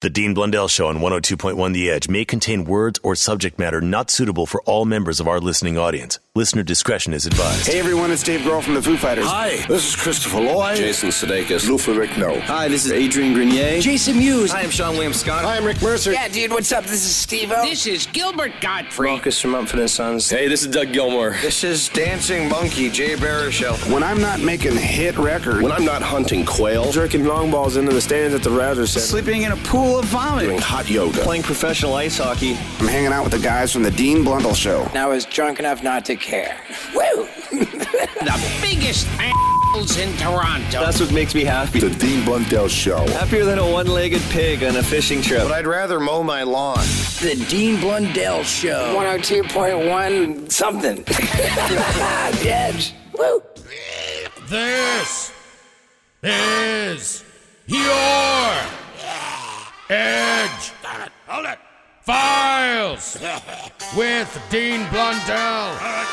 The Dean Blundell Show on 102.1 The Edge may contain words or subject matter not suitable for all members of our listening audience. Listener discretion is advised. Hey everyone, it's Dave Grohl from the Foo Fighters. Hi, this is Christopher Lloyd. Jason Sudeikis. Lou Ferrigno. Hi, this is Adrian Grenier. Jason Mewes. Hi, I'm Sean William Scott. Hi, I'm Rick Mercer. Yeah, dude, what's up? This is Steve-O. This is Gilbert Godfrey. Marcus from Mumford & Sons. Hey, this is Doug Gilmore. This is Dancing Monkey, Jay Baruchel. When I'm not making hit records, When I'm not hunting quail, jerking long balls into the stands at the Rouser Center, Sleeping in a pool of vomit. doing hot yoga. Playing professional ice hockey. I'm hanging out with the guys from the Dean Blundell Show. I was drunk enough not to care. Woo! The biggest a**holes in Toronto. That's what makes me happy. The Dean Blundell Show. Happier than a one-legged pig on a fishing trip. But I'd rather mow my lawn. The Dean Blundell Show. 102.1 something. The Edge. Woo! This is your Edge. Hold it. Files with Dean Blundell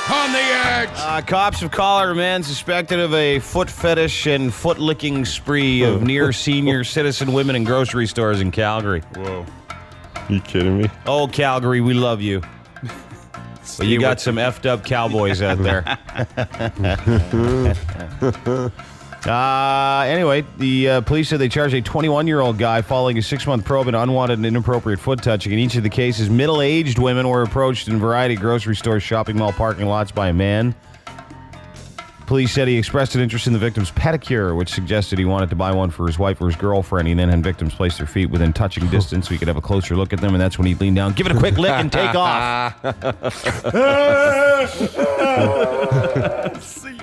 on the Edge. Cops have called a man suspected of a foot fetish and foot-licking spree of near senior citizen women in grocery stores in Calgary. Whoa. You kidding me? Oh, Calgary, we love you. But you got some effed up cowboys out there. Anyway, the police said they charged a 21-year-old guy following a 6-month probe in unwanted and inappropriate foot touching. In each of the cases, middle-aged women were approached in a variety of grocery stores, shopping mall parking lots by a man. Police said he expressed an interest in the victim's pedicure, which suggested he wanted to buy one for his wife or his girlfriend. He then had victims place their feet within touching distance so he could have a closer look at them, and that's when he'd lean down, give it a quick lick, and take off.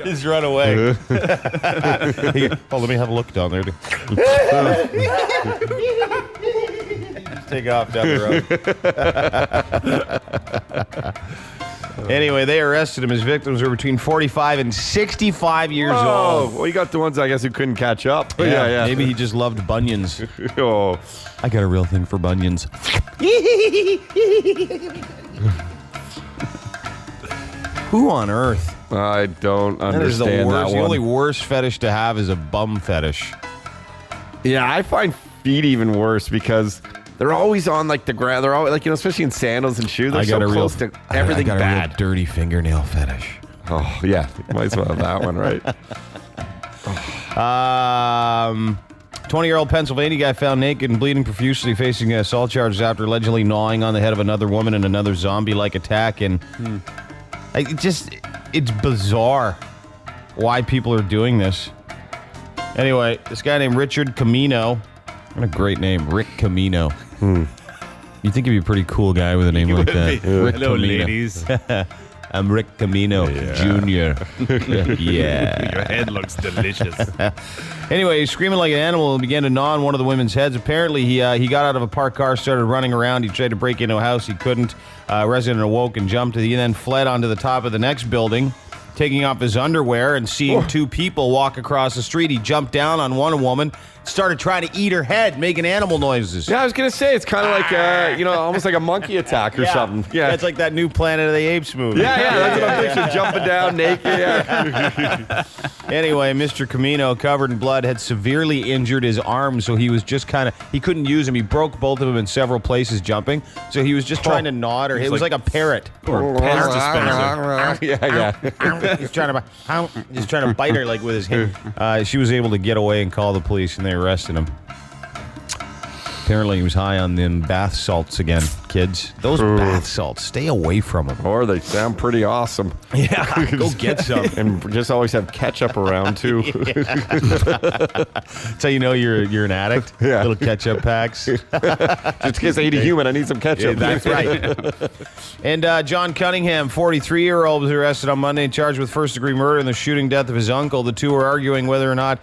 Just run away. Let me have a look down there. Just take off down the road. Anyway, they arrested him. His victims were between 45 and 65 years old. Well, you got the ones, I guess, who couldn't catch up. Yeah. Maybe he just loved bunions. Oh. I got a real thing for bunions. Who on earth? I don't understand that is the worst. that one. The only worst fetish to have is a bum fetish. Yeah, I find feet even worse because they're always on like the ground. They're always like, especially in sandals and shoes. They're so close to everything I got bad. a real dirty fingernail fetish. Oh yeah, might as well have that one, right? 20-year-old Pennsylvania guy found naked and bleeding profusely, facing assault charges after allegedly gnawing on the head of another woman in another zombie-like attack. And it's bizarre why people are doing this. Anyway, this guy named Richard Camino. What a great name, Rick Camino. You think he'd be a pretty cool guy with a name like that? Rick Hello, Camino. ladies. I'm Rick Camino Jr. Yeah. Your head looks delicious. Anyway, he's screaming like an animal and began to gnaw on one of the women's heads. Apparently, he got out of a parked car, started running around. He tried to break into a house. He couldn't. Resident awoke and jumped. He then fled onto the top of the next building, taking off his underwear and seeing two people walk across the street. He jumped down on one woman, started trying to eat her head, making animal noises. Yeah, I was going to say, it's kind of like, almost like a monkey attack or something. Yeah, it's like that new Planet of the Apes movie. Yeah, that's what I'm picturing, jumping down naked. Yeah. Anyway, Mr. Camino, covered in blood, had severely injured his arm, so he was just he couldn't use them. He broke both of them in several places jumping, so he was just trying to gnaw at her. It was like a parrot. Or a pen dispenser. Yeah. He's trying to bite her like with his hand. She was able to get away and call the police, and they arrested him. Apparently, he was high on them bath salts again, kids. Those bath salts, stay away from them. Or they sound pretty awesome. Yeah, go get some. And just always have ketchup around, too. That's how you know you're an addict. Yeah. Little ketchup packs. Just in case I eat a human, I need some ketchup. Yeah, that's right. And John Cunningham, 43-year-old, was arrested on Monday and charged with first-degree murder in the shooting death of his uncle. The two were arguing whether or not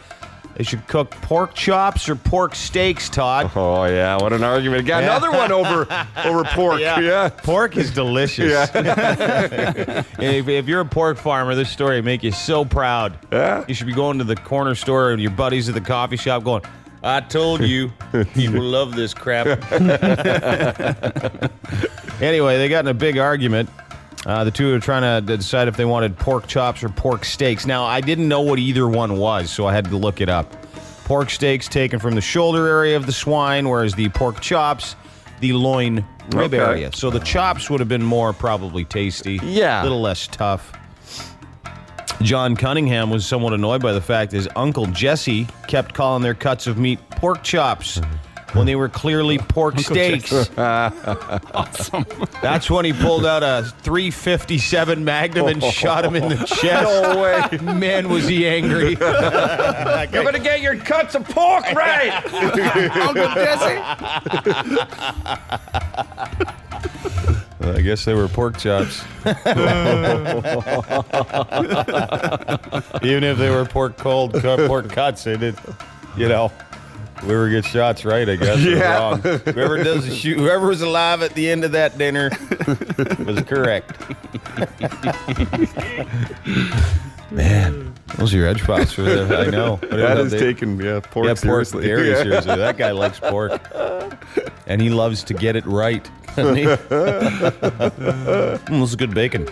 they should cook pork chops or pork steaks, Todd. Oh, yeah. What an argument. Got another one over pork. Yeah. Pork is delicious. Yeah. If you're a pork farmer, this story will make you so proud. Yeah. You should be going to the corner store and your buddies at the coffee shop going, I told you, you will love this crap. Anyway, they got in a big argument. The two are trying to decide if they wanted pork chops or pork steaks. Now, I didn't know what either one was, so I had to look it up. Pork steaks taken from the shoulder area of the swine, whereas the pork chops, the loin rib area. So the chops would have been more probably tasty. Yeah. A little less tough. John Cunningham was somewhat annoyed by the fact his uncle Jesse kept calling their cuts of meat pork chops when they were clearly pork steaks. Awesome. That's when he pulled out a .357 Magnum and shot him in the chest. No way. Man, was he angry. You're going to get your cuts of pork right. Uncle Jesse. I guess they were pork chops. Even if they were pork cuts, they did, whoever gets shots right, I guess, was wrong. Whoever was alive at the end of that dinner was correct. Man, those are your edge pops for there. I know. That is taking pork seriously. Very seriously. That guy likes pork, and he loves to get it right. This is good bacon.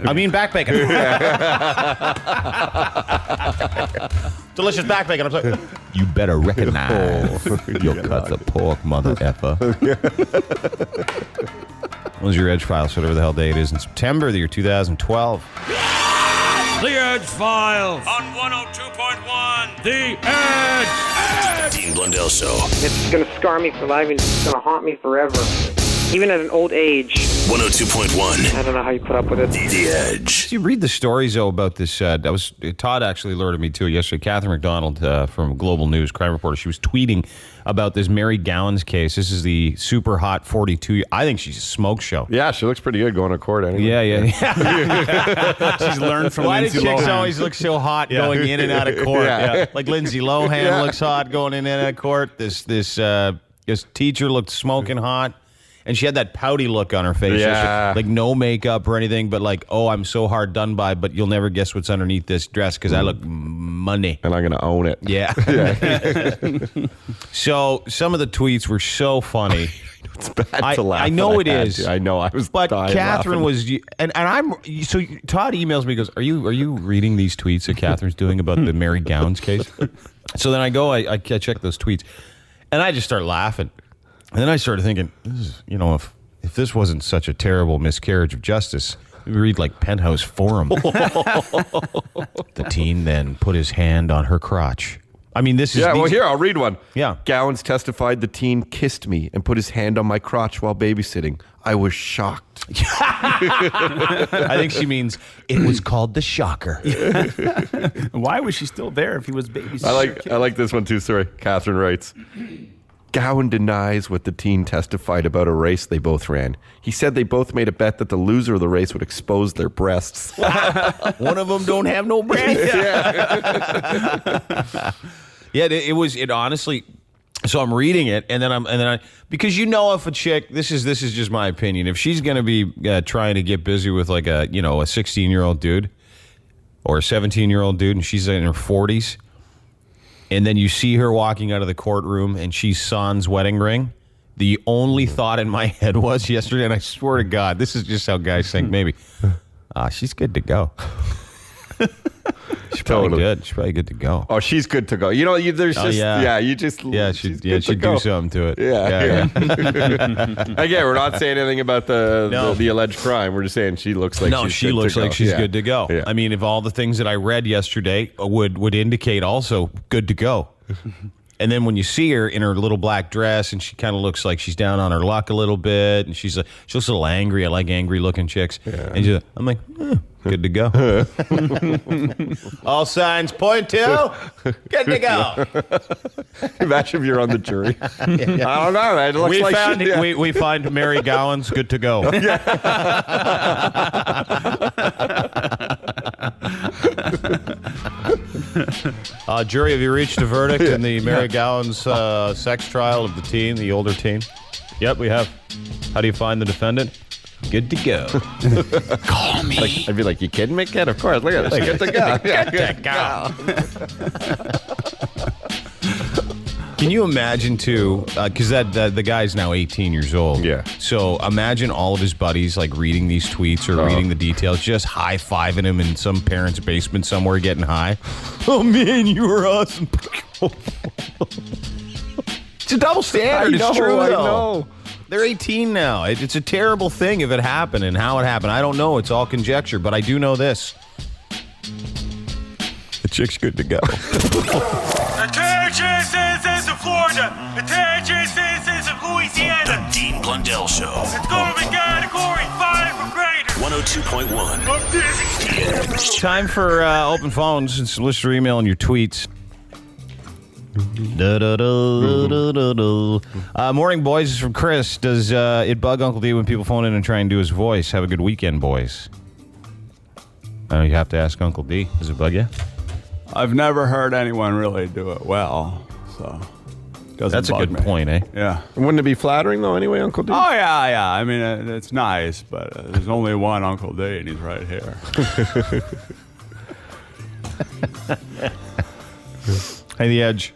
I mean back bacon. Delicious back bacon. I'm sorry. You better recognize your cuts of pork, mother effer. Those are your Edge Files, whatever the hell day it is in September, the year 2012. The Edge Files on 102.1 The Edge. Dean Blundell Show. It's going to scar me for life and it's going to haunt me forever. Even at an old age. 102.1. I don't know how you put up with it. The Edge. Did you read the stories, though, about this? Todd actually alerted me to it yesterday. Catherine McDonald from Global News, crime reporter, she was tweeting about this Mary Gowans case. This is the super hot 42. I think she's a smoke show. Yeah, she looks pretty good going to court anyway. Yeah. She's learned from Why Lindsay do chicks Lohan. always look so hot going in and out of court? Yeah. Like Lindsay Lohan looks hot going in and out of court. This teacher looked smoking hot. And she had that pouty look on her face. Yeah. Like no makeup or anything, but like, oh, I'm so hard done by, but you'll never guess what's underneath this dress because I look money. And I'm going to own it. Yeah. So some of the tweets were so funny. It's bad to laugh. I know it is. I know. I was But dying Catherine laughing. was, and I'm, so Todd emails me, goes, are you reading these tweets that Catherine's doing about the Mary Gowans case? So then I go, I check those tweets, and I just start laughing. And then I started thinking, if this wasn't such a terrible miscarriage of justice, we read like Penthouse Forum. The teen then put his hand on her crotch. I mean, this is... Yeah, well, here, I'll read one. Yeah. Gowans testified the teen kissed me and put his hand on my crotch while babysitting. I was shocked. I think she means it was called the shocker. Why was she still there if he was babysitting? I like this one too. Sorry. Catherine writes... Gowan denies what the teen testified about a race they both ran. He said they both made a bet that the loser of the race would expose their breasts. One of them don't have no breasts. It honestly. So I'm reading it, and then I because if a chick, this is just my opinion. If she's gonna be trying to get busy with like a 16-year-old dude or a 17-year-old dude, and she's in her 40s. And then you see her walking out of the courtroom and she's San's wedding ring. The only thought in my head was yesterday, and I swear to God, this is just how guys think, maybe, she's good to go. She's probably good. She's probably good to go. Oh, she's good to go. She'd do something to it. Yeah. Again, we're not saying anything about the alleged crime. We're just saying she looks like she's good to go. Yeah. I mean, if all the things that I read yesterday would indicate also good to go. And then when you see her in her little black dress and she kind of looks like she's down on her luck a little bit, and she looks a little angry. I like angry looking chicks. Yeah. And I'm like, good to go. All signs point to good to go. Imagine if you're on the jury. I don't know. It looks we find Mary Gowans good to go. Jury, have you reached a verdict in the Mary Gowans sex trial of the teen, the older teen? Yep, we have. How do you find the defendant? Good to go. Call me. I'd be like, you kidding me, kid? Of course. Look at this. Good to go. Good to go. Can you imagine, too, because the guy's now 18 years old. Yeah. So imagine all of his buddies, like, reading these tweets or reading the details, just high-fiving him in some parent's basement somewhere getting high. Oh, man, you were awesome. It's a double standard. It's true, though. I know. They're 18 now. It's a terrible thing if it happened, and how it happened, I don't know. It's all conjecture, but I do know this. The chick's good to go. Attention, citizens of Florida. Attention, citizens of Louisiana. The Dean Blundell Show. It's going to be category 5 or greater. 102.1. I'm dizzy. Time for open phones and solicitor email and your tweets. Morning, boys. This is from Chris. Does it bug Uncle D when people phone in and try and do his voice? Have a good weekend, boys. You have to ask Uncle D. Does it bug you? I've never heard anyone really do it well, so that's a good point, eh? Yeah. Wouldn't it be flattering though? Anyway, Uncle D. Oh yeah. I mean, it's nice, but there's only one Uncle D, and he's right here. Hey, The Edge.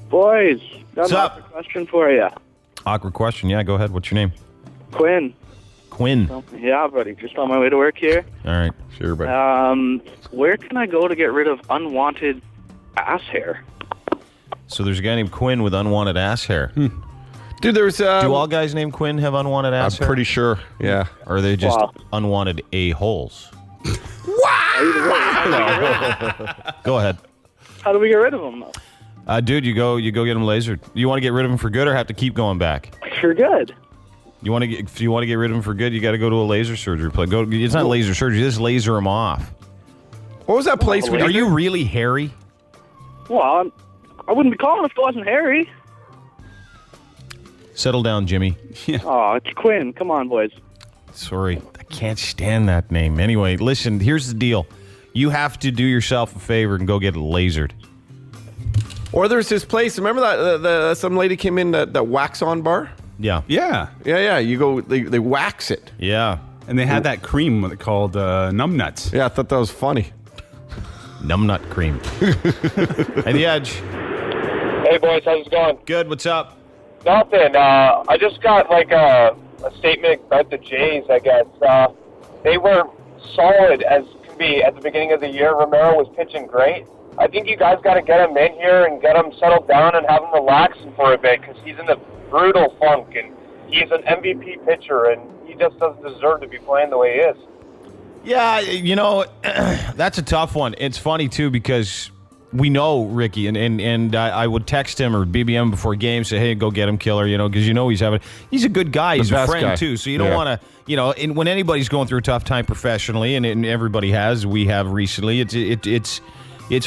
Boys, got What's up? a question for you. Awkward question. Yeah, go ahead. What's your name? Quinn. Quinn. Yeah, buddy. Just on my way to work here. All right. Sure, buddy. Where can I go to get rid of unwanted ass hair? So there's a guy named Quinn with unwanted ass hair. Dude, there's... Do all guys named Quinn have unwanted ass hair? I'm pretty sure, yeah. Or are they just unwanted a-holes? Go ahead. How do we get rid of them, though? Dude, you go get them lasered. You want to get rid of them for good or have to keep going back? For good. If you want to get rid of them for good, you got to go to a laser surgery place. It's not laser surgery, just laser them off. What was that place? Are you really hairy? Well, I wouldn't be calling if it wasn't Harry. Settle down, Jimmy. Oh, it's Quinn. Come on, boys. Sorry, I can't stand that name. Anyway, listen, here's the deal. You have to do yourself a favor and go get it lasered. Or there's this place. Remember that some lady came in that wax on bar? Yeah. Yeah. You go. They wax it. Yeah. And they had that cream called Numb Nuts. Yeah, I thought that was funny. Numbnut cream. Hey, The Edge. Hey, boys. How's it going? Good. What's up? Nothing. I just got like a statement about the Jays, I guess. They were solid as can be at the beginning of the year. Romero was pitching great. I think you guys got to get him in here and get him settled down and have him relaxing for a bit because he's in a brutal funk and he's an MVP pitcher and he just doesn't deserve to be playing the way he is. Yeah, that's a tough one. It's funny, too, because we know Ricky, and I would text him or BBM before games, say, hey, go get him, killer, because he's a good guy. He's a friend, guy. too. So you don't want to, when anybody's going through a tough time professionally, and everybody has, we have recently, it's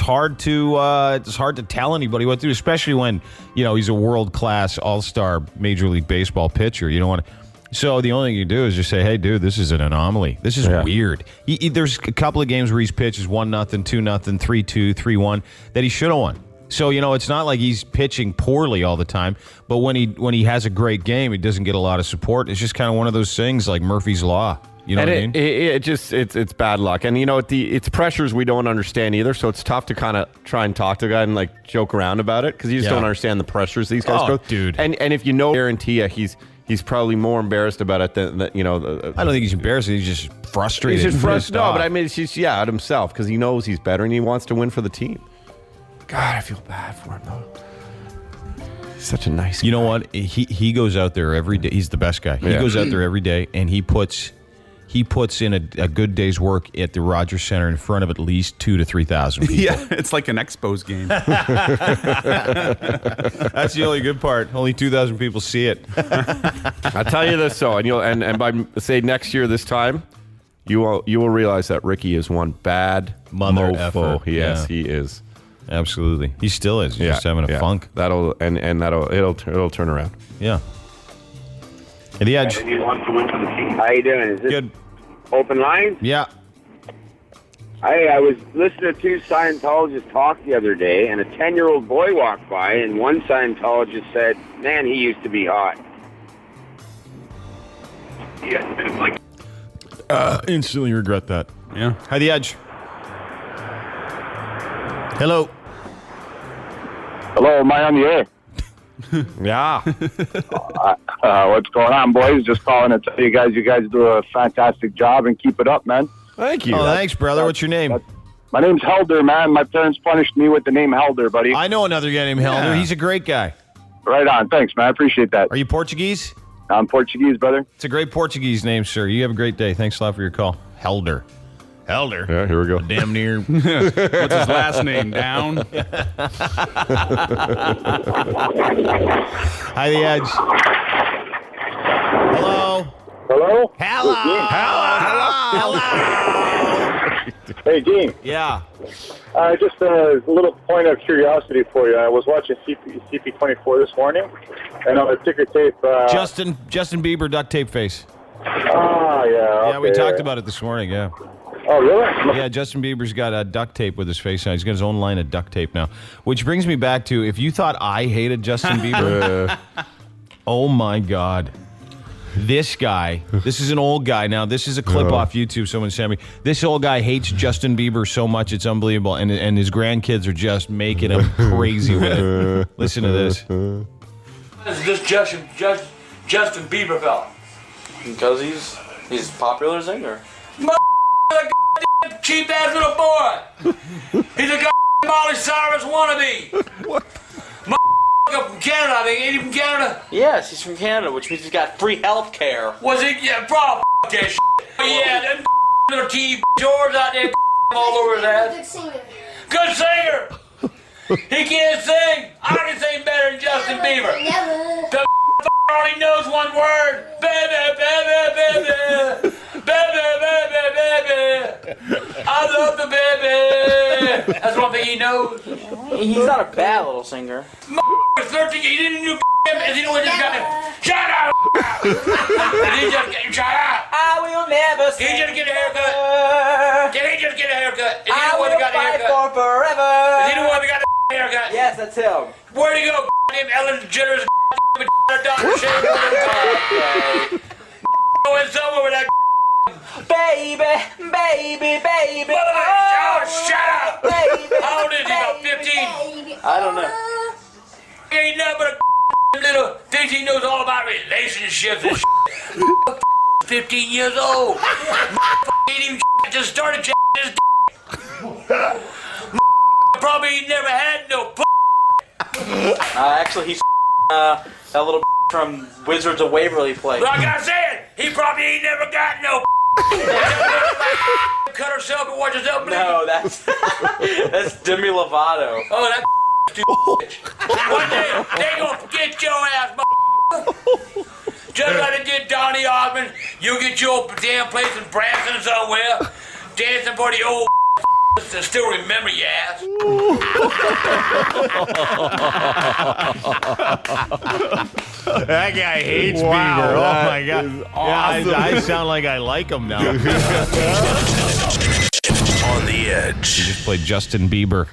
hard to tell anybody what to do, especially when, he's a world-class all-star Major League Baseball pitcher. You don't want to. So the only thing you do is just say, hey, dude, this is an anomaly. This is weird. There's a couple of games where he's pitches 1-0, 2-0, 3-2, 3-1 that he should have won. So, it's not like he's pitching poorly all the time, but when he has a great game, he doesn't get a lot of support. It's just kind of one of those things like Murphy's Law. You know what I mean? It's bad luck. And, it's pressures we don't understand either, so it's tough to kind of try and talk to a guy and, joke around about it because you just don't understand the pressures these guys go through. Dude. And if guarantee you, he's probably more embarrassed about it than. I don't think he's embarrassed. He's just frustrated. He's just frustrated. No, but I mean, it's just, at himself because he knows he's better and he wants to win for the team. God, I feel bad for him, though. He's such a nice guy. You know what? He goes out there every day. He's the best guy. He goes out there every day and he puts in a good day's work at the Rogers Center in front of at least 2,000 to 3,000 people. Yeah, it's like an Expos game. That's the only good part. Only 2,000 people see it. I'll tell you this, though, and by say next year this time, you will realize that Ricky is one bad mother mofo. effer. Yes, he is. Absolutely, he still is. He's just having a funk. It'll turn around. Yeah. At The Edge. How you doing? Is this good? Open lines? Yeah. I was listening to two Scientologists talk the other day, and a 10-year-old boy walked by, and one Scientologist said, "Man, he used to be hot." Instantly regret that. Yeah. Hi, The Edge. Hello. Hello, am I on the air? Yeah. What's going on, boys? Just calling to tell you guys do a fantastic job and keep it up, man. Thank you. Oh, thanks, brother. What's your name? My name's Helder, man. My parents punished me with the name Helder, buddy. I know another guy named Helder. He's a great guy. Right on. Thanks, man. I appreciate that. Are you Portuguese? I'm Portuguese, brother. It's a great Portuguese name, sir. You have a great day. Thanks a lot for your call. Helder. Yeah, here we go. Damn near. What's his last name? Down? Hi, The Edge. Hello. Hello? Hello. Hey, Dean. Yeah. Just a little point of curiosity for you. I was watching CP24 this morning, and on the ticker tape... Justin Bieber duct tape face. Ah, yeah. Yeah, we talked about it this morning, yeah. Oh, really? Yeah, Justin Bieber's got duct tape with his face on. He's got his own line of duct tape now. Which brings me back to, if you thought I hated Justin Bieber, oh my God. This guy, this is an old guy now. This is a clip off YouTube someone sent me. This old guy hates Justin Bieber so much, it's unbelievable. And his grandkids are just making him crazy with it. Listen to this. This is Justin Bieber fella. Because he's a popular singer. Cheap ass little boy. He's a Molly Cyrus wannabe. What? From Canada, I think. Ain't he from Canada? Yes, he's from Canada, which means he's got free health care. Was he? Yeah, bro. That shit. Yeah, them little TV George out there all over his ass. Good singer. He can't sing. I can sing better than Justin Bieber. The only knows one word. Baby, baby, baby. Baby, baby, baby. I love the baby. That's one thing he knows. He's not a bad little singer. 13, he didn't do is he know what just got him? Shut up! He just shut up! I will never He just get a haircut. Did he just get a haircut? Is he the one that got a haircut? for forever. Is he the one that got a haircut? Yes, that's him. Where'd he go? Goddamn Ellen DeGeneres Dr. Shane. Going somewhere with that Baby, baby, baby. Oh, shut up! Baby, How old is he? About 15? I don't know. He ain't nothing but a little thinks he knows all about relationships and 15 years old. Ain't even just started his probably ain't never had no Actually, he's that little from Wizards of Waverly place. Like I said, he probably ain't never got no cut herself and watch herself bleed. No, that's Demi Lovato. Oh, that bitch. One day, they gonna get your ass, just like they did Donnie Osmond. You get your damn place in Branson somewhere, dancing for the old to still remember your ass. That guy hates Bieber. Oh my God. Awesome. Yeah, I sound like I like him now. On the Edge. He just played Justin Bieber.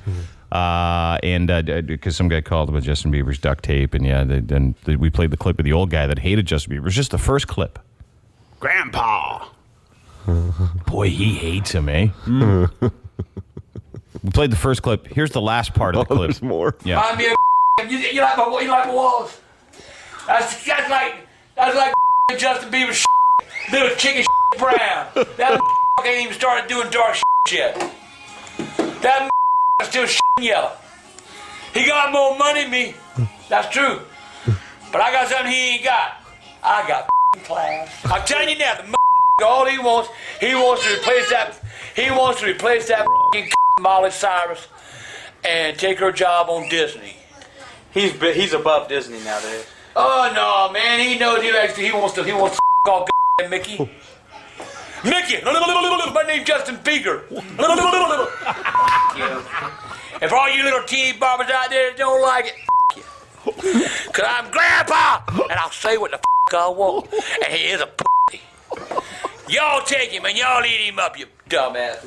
And because some guy called about Justin Bieber's duct tape, and we played the clip of the old guy that hated Justin Bieber. It was just the first clip. Grandpa. Boy, he hates him, eh? We played the first clip. Here's the last part of the clip. There's more. Yeah. I mean, you like my walls. That's like Justin Bieber's little chicken brown. That ain't even started doing dark yet. That still yellow. He got more money than me. That's true. But I got something he ain't got. I got class. I'm telling you now, the all he wants to replace that. He wants to replace that Molly Cyrus and take her job on Disney. He's above Disney nowadays. Oh no, man! He knows he wants to call Mickey. Mickey, my name's Justin Bieber. And for all you little teeny bobbers out there that don't like it, you. Cause I'm Grandpa, and I'll say what the I want. And he is a pussy. Y'all take him and y'all eat him up, you dumbass.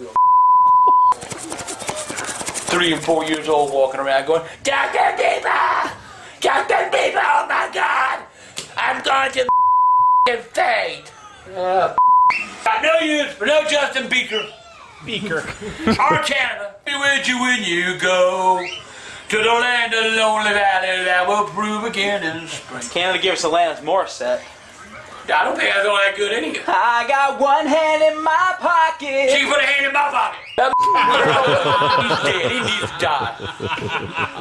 3 and 4 years old walking around going, Justin Bieber! Justin Bieber, oh my God! I'm going to fade. Got no use for no Justin Bieber. Our Canada. Where'd you when you go To the land of the lonely valley that will prove again in the spring. Canada gives Alanis Morissette. I don't think that's all that good anyway. I got one hand in my pocket. She put a hand in my pocket. That he's dead. He needs to die.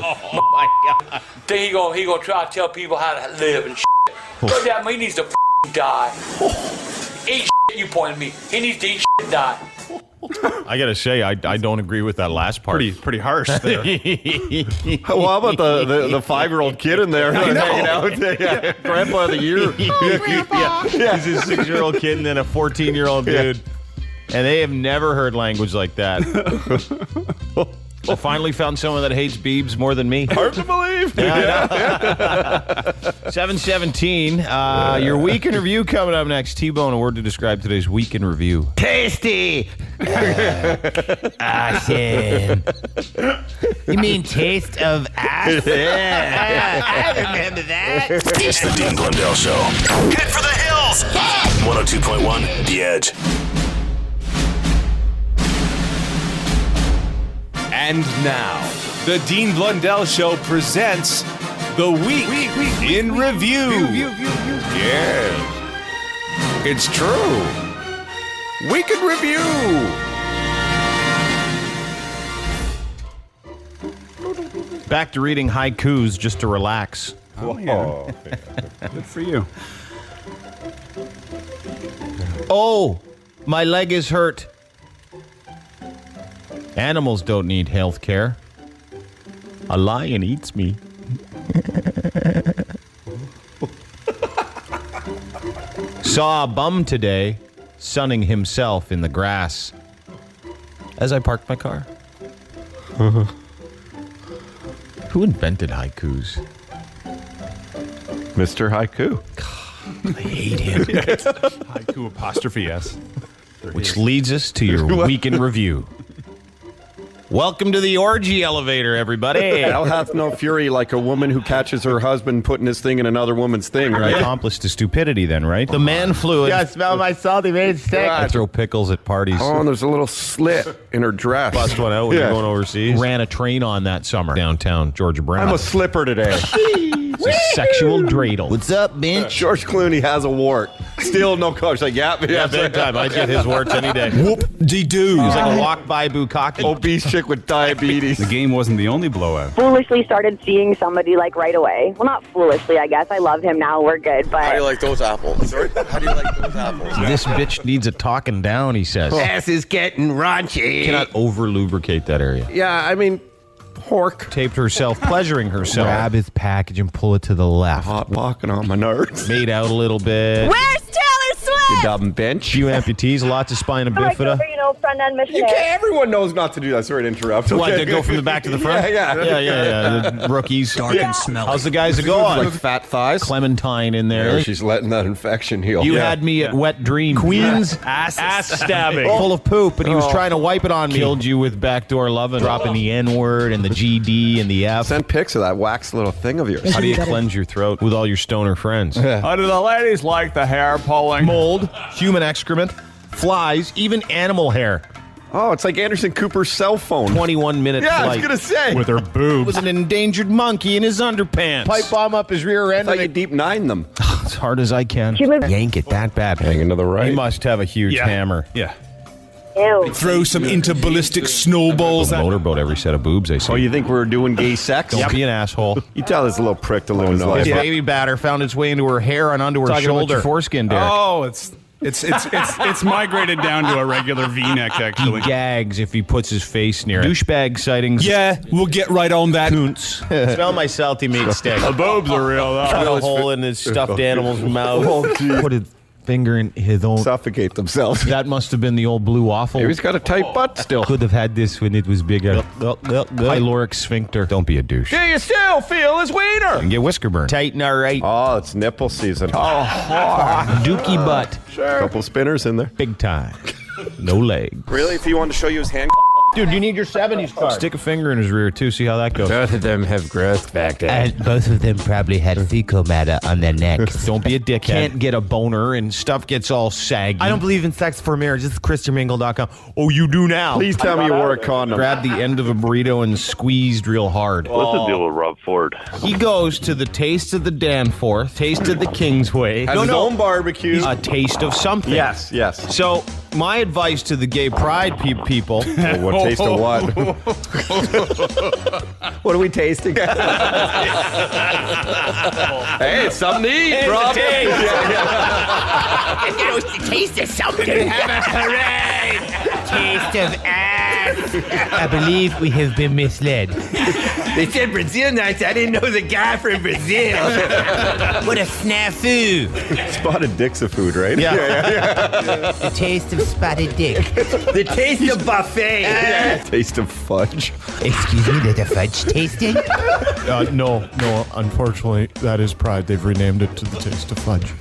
Oh my God. Then he gonna try to tell people how to live and shit. But that he needs to die. Eat shit, you pointed me. He needs to eat shit and die. I gotta say, I don't agree with that last part. Pretty harsh there. Well, how about the 5-year-old kid in there hanging out? Yeah, Grandpa of the Year. Yeah. He's a 6-year-old kid and then a 14-year-old dude. And they have never heard language like that. I finally found someone that hates Biebs more than me. Hard to believe. Yeah, 7:17. Your week in review coming up next. T-Bone, a word to describe today's week in review. Tasty. Awesome. You mean taste of ass? I remember that. It's the Dean Blundell Show. Head for the hills. 102.1 The Edge. And now, the Dean Blundell Show presents the Week in Review. Yes, it's true. Week in Review. Back to reading haikus just to relax. Oh, yeah. Good for you. Oh, my leg is hurt. Animals don't need health care. A lion eats me. Saw a bum today sunning himself in the grass as I parked my car. Who invented haikus? Mr. Haiku. I hate him. Haiku apostrophe S. Which leads us to your week in review. Welcome to the orgy elevator, everybody. Thou hath no fury like a woman who catches her husband putting his thing in another woman's thing, right? Accomplice to stupidity, then, right? The man fluid. Yeah, smell my salty made steak. I throw pickles at parties. Oh, and there's a little slit in her dress. Bust one out when you're going overseas. Ran a train on that summer downtown Georgia Brown. I'm a slipper today. It's a sexual dreidel. What's up, bitch? George Clooney has a wart. Still no coach. Like, yeah, big time. I'd get his warts any day. Whoop-de-doo. He was like a walk-by bukkake. Obese chick with diabetes. The game wasn't the only blowout. Foolishly started seeing somebody like right away. Well, not foolishly, I guess. I love him now. We're good, but... How do you like those apples? Sorry? How do you like those apples? This bitch needs a talking down, he says. Ass is getting raunchy. Cannot over-lubricate that area. Yeah, I mean... Hork. Taped herself, pleasuring herself. Grab his package and pull it to the left. Hot walking on my nerves. Made out a little bit. Where's Taylor Swift? You dumb bench. Few amputees, lots of spina bifida. Front end You can't, everyone knows not to do that. Sorry to interrupt. What, to go from the back to the front? Yeah. The rookies. Dark and smelly. How's the guys that go on? Like fat thighs. Clementine in there. Yeah, she's letting that infection heal. You had me at Wet Dream. Queen's ass stabbing. Full of poop, and he was trying to wipe it on me. Killed you with backdoor loving. Dropping the N-word and the GD and the F. Send pics of that wax little thing of yours. How do you cleanse your throat with all your stoner friends? How do the ladies like the hair pulling? Mold, human excrement, flies, even animal hair. Oh, it's like Anderson Cooper's cell phone. 21-minute flight. Yeah, I was going to say. With her boobs. With an endangered monkey in his underpants. Pipe bomb up his rear end. I thought you deep nine them. As hard as I can. Yank it that bad. Hanging to the right. He must have a huge hammer. Yeah. Ew. Throw some interballistic snowballs. Motorboat every set of boobs, I see. Oh, you think we're doing gay sex? Don't be an asshole. You tell this little prick to live his life. His baby batter found its way into her hair and onto her Talking about shoulder. your Foreskin, Derek. Oh, it's migrated down to a regular V-neck, He actually. gags if he puts his face near it. Douchebag sightings. Yeah, we'll get right on that. Coons. Smell my salty meat steak. The boobs are real, though. Cut a hole in his stuffed animal's mouth. Oh, gee. Put a finger in his own. Suffocate themselves. That must have been the old blue waffle. Maybe he's got a tight butt still. Could have had this when it was bigger. Pyloric sphincter. Don't be a douche. Do you still feel his wiener? And get whisker burn. Tighten our right. Oh, it's nipple season. Oh, hard. Dookie butt. Sure. Couple spinners in there. Big time. No leg. Really? If he wanted to show you his hand? Dude, you need your 70s card. Stick a finger in his rear, too. See how that goes. Both of them have growth back there. And both of them probably had fecal matter on their necks. Don't be a dickhead. Can't get a boner and stuff gets all saggy. I don't believe in sex for marriage. This is ChristianMingle.com. Oh, you do now. Please tell me you wore a condom. Grab the end of a burrito and squeezed real hard. What's the deal with Rob Ford? He goes to the Taste of the Danforth, Taste of the Kingsway. Has his own barbecue. A taste of something. Yes. So, my advice to the gay pride people. What taste of what? What are we tasting? Hey, it's something to eat, Rob. It's the taste of something. Have a parade. Taste of ass. I believe we have been misled. They said Brazil nights. I didn't know the guy from Brazil. What a snafu. Spotted dick's a food, right? Yeah. The taste of spotted dick. The taste of buffet. Taste of fudge. Excuse me, there's a fudge tasting? No. Unfortunately, that is Pride. They've renamed it to the Taste of Fudge.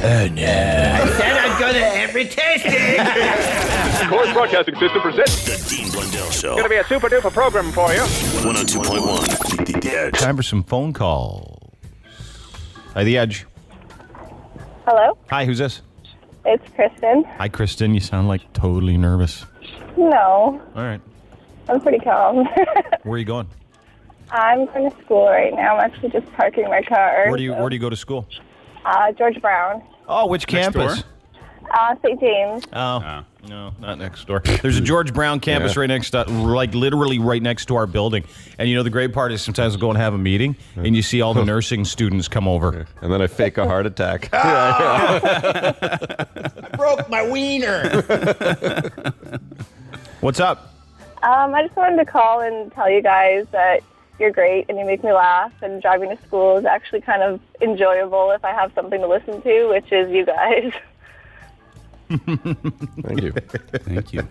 Oh, no. I said I'd go to every tasting. Course Broadcasting System presents The Dean Blundell Show. Gonna be a super duper program for you. 102.1 The Edge. Time for some phone calls. Hi, The Edge. Hello, Hi, who's this? it's Kristen. Hi, Kristen. You sound like totally nervous. No, All right. I'm pretty calm. Where are you going? I'm going to school right now. I'm actually just parking my car. Where do you go to school? George Brown. Oh, which campus? St. James. Oh, no, not next door. There's a George Brown campus right next to, like literally right next to our building. And you know, the great part is sometimes we'll go and have a meeting and you see all the nursing students come over. And then I fake a heart attack. I broke my wiener. What's up? I just wanted to call and tell you guys that you're great and you make me laugh, and driving to school is actually kind of enjoyable if I have something to listen to, which is you guys. Thank you. Thank you.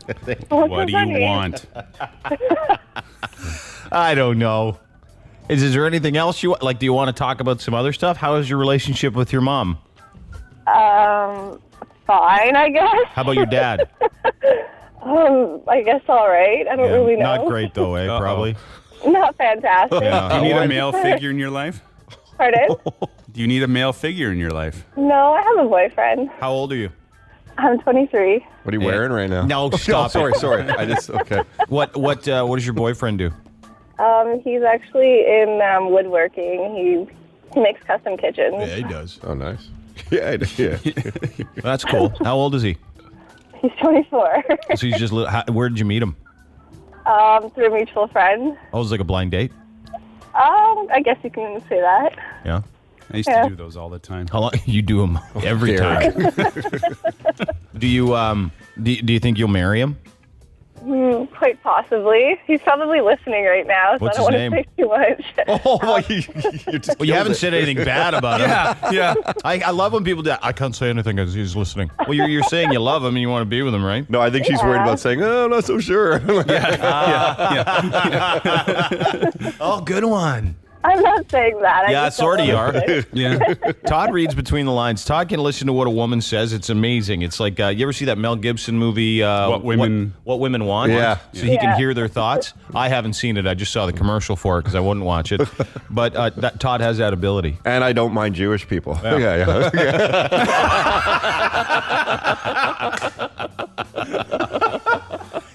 What do you want? I don't know. Is there anything else you like? Do you want to talk about some other stuff? How is your relationship with your mom? Fine, I guess. How about your dad? I guess all right. I don't really know. Not great though, eh? Probably. Not fantastic. Do you need a male figure in your life? Pardon? Do you need a male figure in your life? No, I have a boyfriend. How old are you? I'm 23. What are you wearing right now? No, stop. Sorry. Okay. What does your boyfriend do? He's actually in woodworking. He makes custom kitchens. Yeah, he does. Oh, nice. Yeah. That's cool. How old is he? He's 24. So he's just. Where did you meet him? Through a mutual friend. Oh, it was like a blind date. I guess you can say that. Yeah. I used to do those all the time. How long you do them every time? Do you think you'll marry him? Quite possibly. He's probably listening right now, so What's I don't his want to say too much. Well, you haven't said anything bad about him. Yeah. I love when people do. I can't say anything because he's listening. Well, you're saying you love him and you want to be with him, right? No, I think she's worried about saying, "Oh, I'm not so sure." Oh, good one. I'm not saying that. I Yeah, just don't sort of you want are. to say. Yeah. Todd reads between the lines. Todd can listen to what a woman says. It's amazing. It's like, you ever see that Mel Gibson movie, What Women Want? Yeah. So he can hear their thoughts. I haven't seen it. I just saw the commercial for it because I wouldn't watch it. But Todd has that ability. And I don't mind Jewish people. Yeah.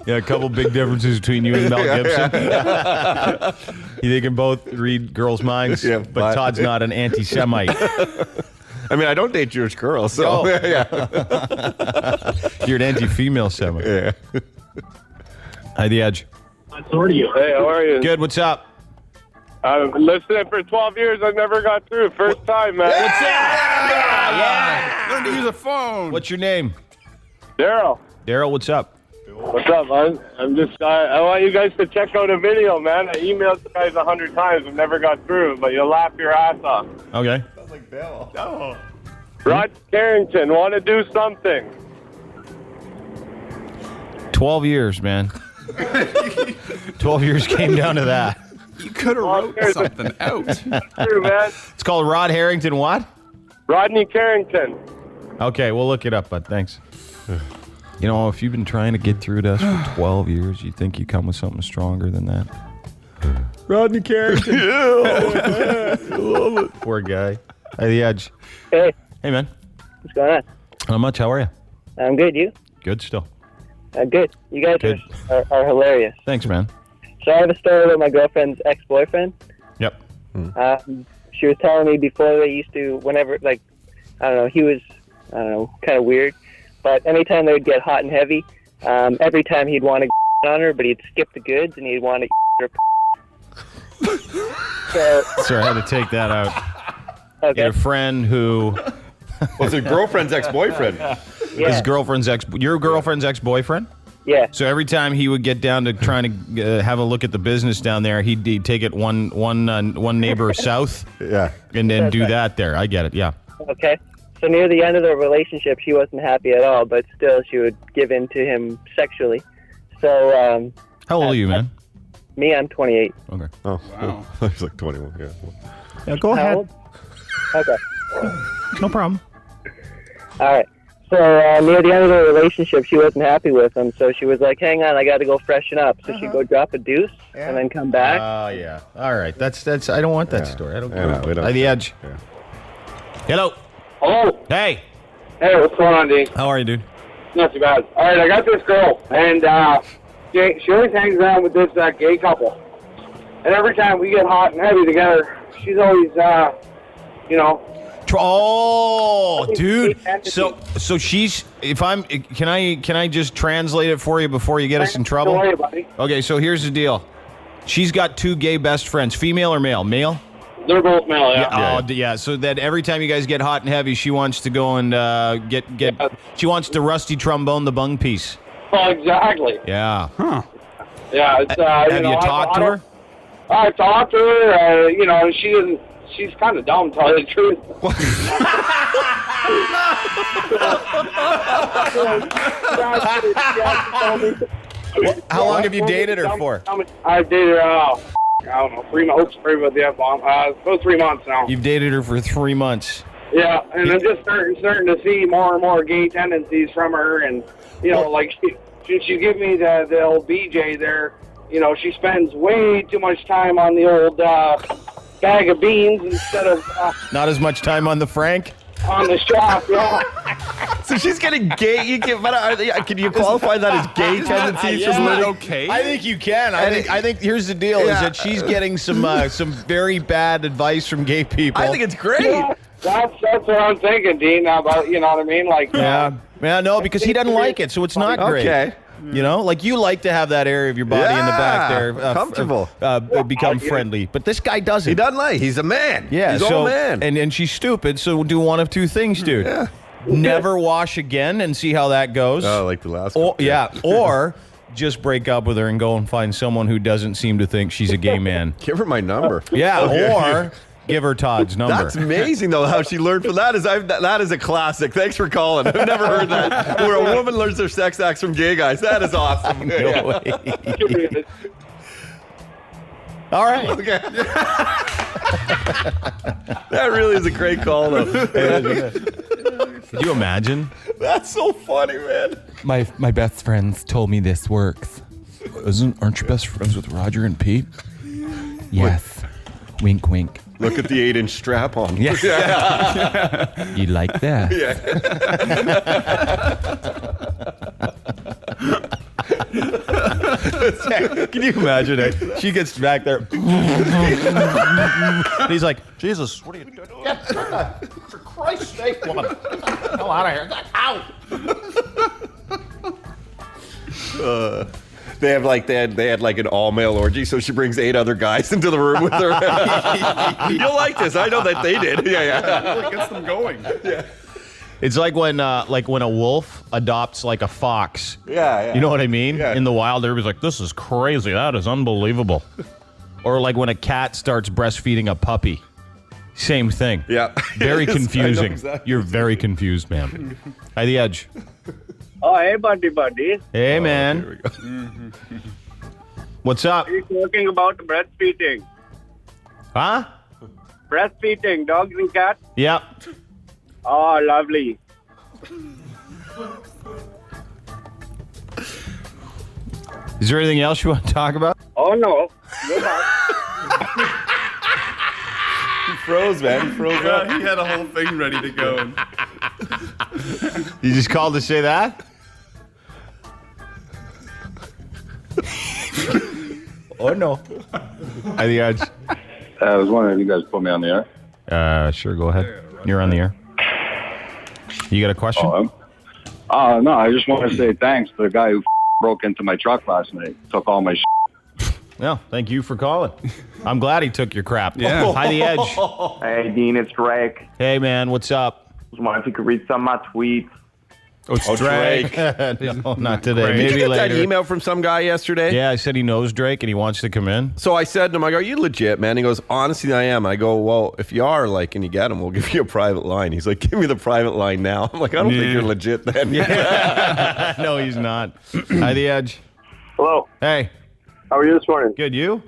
Yeah, a couple big differences between you and Mel Gibson. They can both read girls' minds, but Todd's not an anti-Semite. I mean, I don't date Jewish girls, so yeah. You're an anti-female Semite. Yeah. Hi, The Edge. Hey, how are you? Good, what's up? I've been listening for 12 years. I've never got through. First time, man. What's up? Learn to use a phone. What's your name? Daryl. Daryl, what's up? What's up, man? I want you guys to check out a video, man. I emailed you guys 100 times. I've never got through, but you'll laugh your ass off. Okay. Sounds like Bill. Oh. Rod Carrington, want to do something. 12 years, man. 12 years came down to that. You could have wrote something out. True, man. It's called Rod Harrington what? Rodney Carrington. Okay, we'll look it up, bud. Thanks. You know, if you've been trying to get through to us for 12 years, you'd think you come with something stronger than that. Rodney Carrington. Love it. Poor guy. Hey, The Edge. Hey. Hey, man. What's going on? Not much. How are you? I'm good. You? Good still. Good. You guys Good. are hilarious. Thanks, man. So I have a story with my girlfriend's ex-boyfriend. Yep. She was telling me before they used to, whenever, like, I don't know, he was, I don't know, kind of weird. But anytime they would get hot and heavy, every time he'd want to on her, but he'd skip the goods and he'd want to her. So, Sorry, I had to take that out. Okay. You had a friend who was a girlfriend's ex-boyfriend. His girlfriend's your girlfriend's ex-boyfriend? Yeah. So every time he would get down to trying to have a look at the business down there, he'd take it one neighbor south. Yeah. And then do that there. I get it. Yeah. Okay. So near the end of the relationship, she wasn't happy at all, but still she would give in to him sexually. So, how old are you, man? Me, I'm 28. Okay. Oh, wow. He's like 21. Yeah. Yeah, go ahead. Old? Okay. No problem. All right. So near the end of the relationship, she wasn't happy with him, so she was like, hang on, I got to go freshen up. So she'd go drop a deuce and then come back. Oh, yeah. All right. That's. I don't want that story. I don't care. we don't. The Edge. Yeah. Hello. Hello. Hey. Hey, what's going on, Dean? How are you, dude? Not too bad. All right, I got this girl, and she always hangs around with this gay couple. And every time we get hot and heavy together, she's always, Oh, dude. So she's. Can I just translate it for you before you get us in trouble? Don't worry, buddy. Okay, so here's the deal. She's got two gay best friends, female or male? Male? They're both male, yeah. Yeah. So that every time you guys get hot and heavy, she wants to go and she wants to rusty trombone the bung piece. Oh, exactly. Yeah. Huh. Yeah. It's, Have you talked to her? I talked to her. She doesn't. She's kind of dumb, to tell you the truth. How long have you dated her for? I've dated her, I don't know, 3 months. About 3 months now. You've dated her for 3 months. Yeah, and I'm just starting to see more and more gay tendencies from her, and like she give me the old BJ there. She spends way too much time on the old bag of beans instead of not as much time on the Frank. On the shop, yeah. So she's getting gay. Can you qualify that as gay tendencies? Isn't that okay? I think you can. I think here's the deal: is that she's getting some very bad advice from gay people. I think it's great. Yeah, that's what I'm thinking, Dean. About you know what I mean? Like no, because he doesn't like it, so it's not great. Okay. Like you like to have that area of your body in the back there comfortable, become friendly, but this guy doesn't. He doesn't like. He's a man. Yeah, he's all man. And she's stupid. So do one of two things, dude. Yeah. Never wash again and see how that goes. Oh, like the last one. Or just break up with her and go and find someone who doesn't seem to think she's a gay man. Give her my number. Yeah, or give her Todd's number. That's amazing, though, how she learned from that. That is a classic. Thanks for calling. I've never heard that. Where a woman learns their sex acts from gay guys. That is awesome. No way. All right. Okay. That really is a great call, though. Could you imagine? That's so funny, man. My best friends told me this works. Aren't you best friends with Roger and Pete? Yes. Wink, wink. Look at the 8-inch strap on. Yes. You like that? Yeah. Can you imagine it? She gets back there. He's like, Jesus, what are you doing? For Christ's sake, woman. Get the hell out of here. Ow. They had like an all-male orgy, so she brings 8 other guys into the room with her. You'll like this. I know that they did. Yeah. It gets them going. Yeah. It's like when a wolf adopts like a fox. Yeah. You know what I mean? Yeah. In the wild, everybody's like, this is crazy. That is unbelievable. Or like when a cat starts breastfeeding a puppy. Same thing. Yeah. Very confusing. I know exactly. You're very confused, man. Hi, The Edge. Oh, hey, buddy. Hey, man. Here we go. What's up? You're talking about breastfeeding. Huh? Breastfeeding, dogs and cats? Yep. Oh, lovely. Is there anything else you want to talk about? Oh, no. He froze, man. He froze up. He had a whole thing ready to go. You just called to say that? Oh, no. Hi, The Edge. I was wondering if you guys put me on the air. Sure, go ahead. You're on the air. You got a question? No, I just want to say thanks to the guy who broke into my truck last night. Took all my Well, thank you for calling. I'm glad he took your crap. Yeah. Hi, The Edge. Hey, Dean, it's Drake. Hey, man, what's up? Just wondering if you could read some of my tweets. Oh, it's Drake. No, not today. Did Maybe you get later. that email from some guy yesterday? Yeah, I said he knows Drake and he wants to come in. So I said to him, I go, are you legit, man? He goes, honestly, I am. I go, well, if you are, like, and you get him, we'll give you a private line. He's like, give me the private line now. I'm like, I don't think you're legit then. No, he's not. Hi, The Edge. Hello. Hey. How are you this morning? Good, you?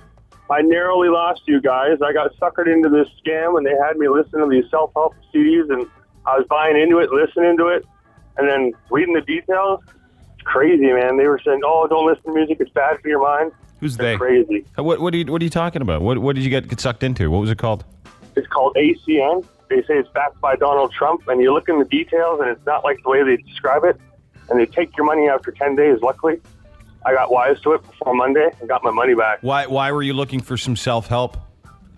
I narrowly lost you guys. I got suckered into this scam, and they had me listening to these self-help CDs, and I was buying into it, listening to it, and then reading the details. It's crazy, man. They were saying, "Oh, don't listen to music; it's bad for your mind." Who's They're they? Crazy. What are you talking about? What did you get sucked into? What was it called? It's called ACN. They say it's backed by Donald Trump, and you look in the details, and it's not like the way they describe it. And they take your money after 10 days. Luckily, I got wise to it before Monday and got my money back. Why were you looking for some self-help?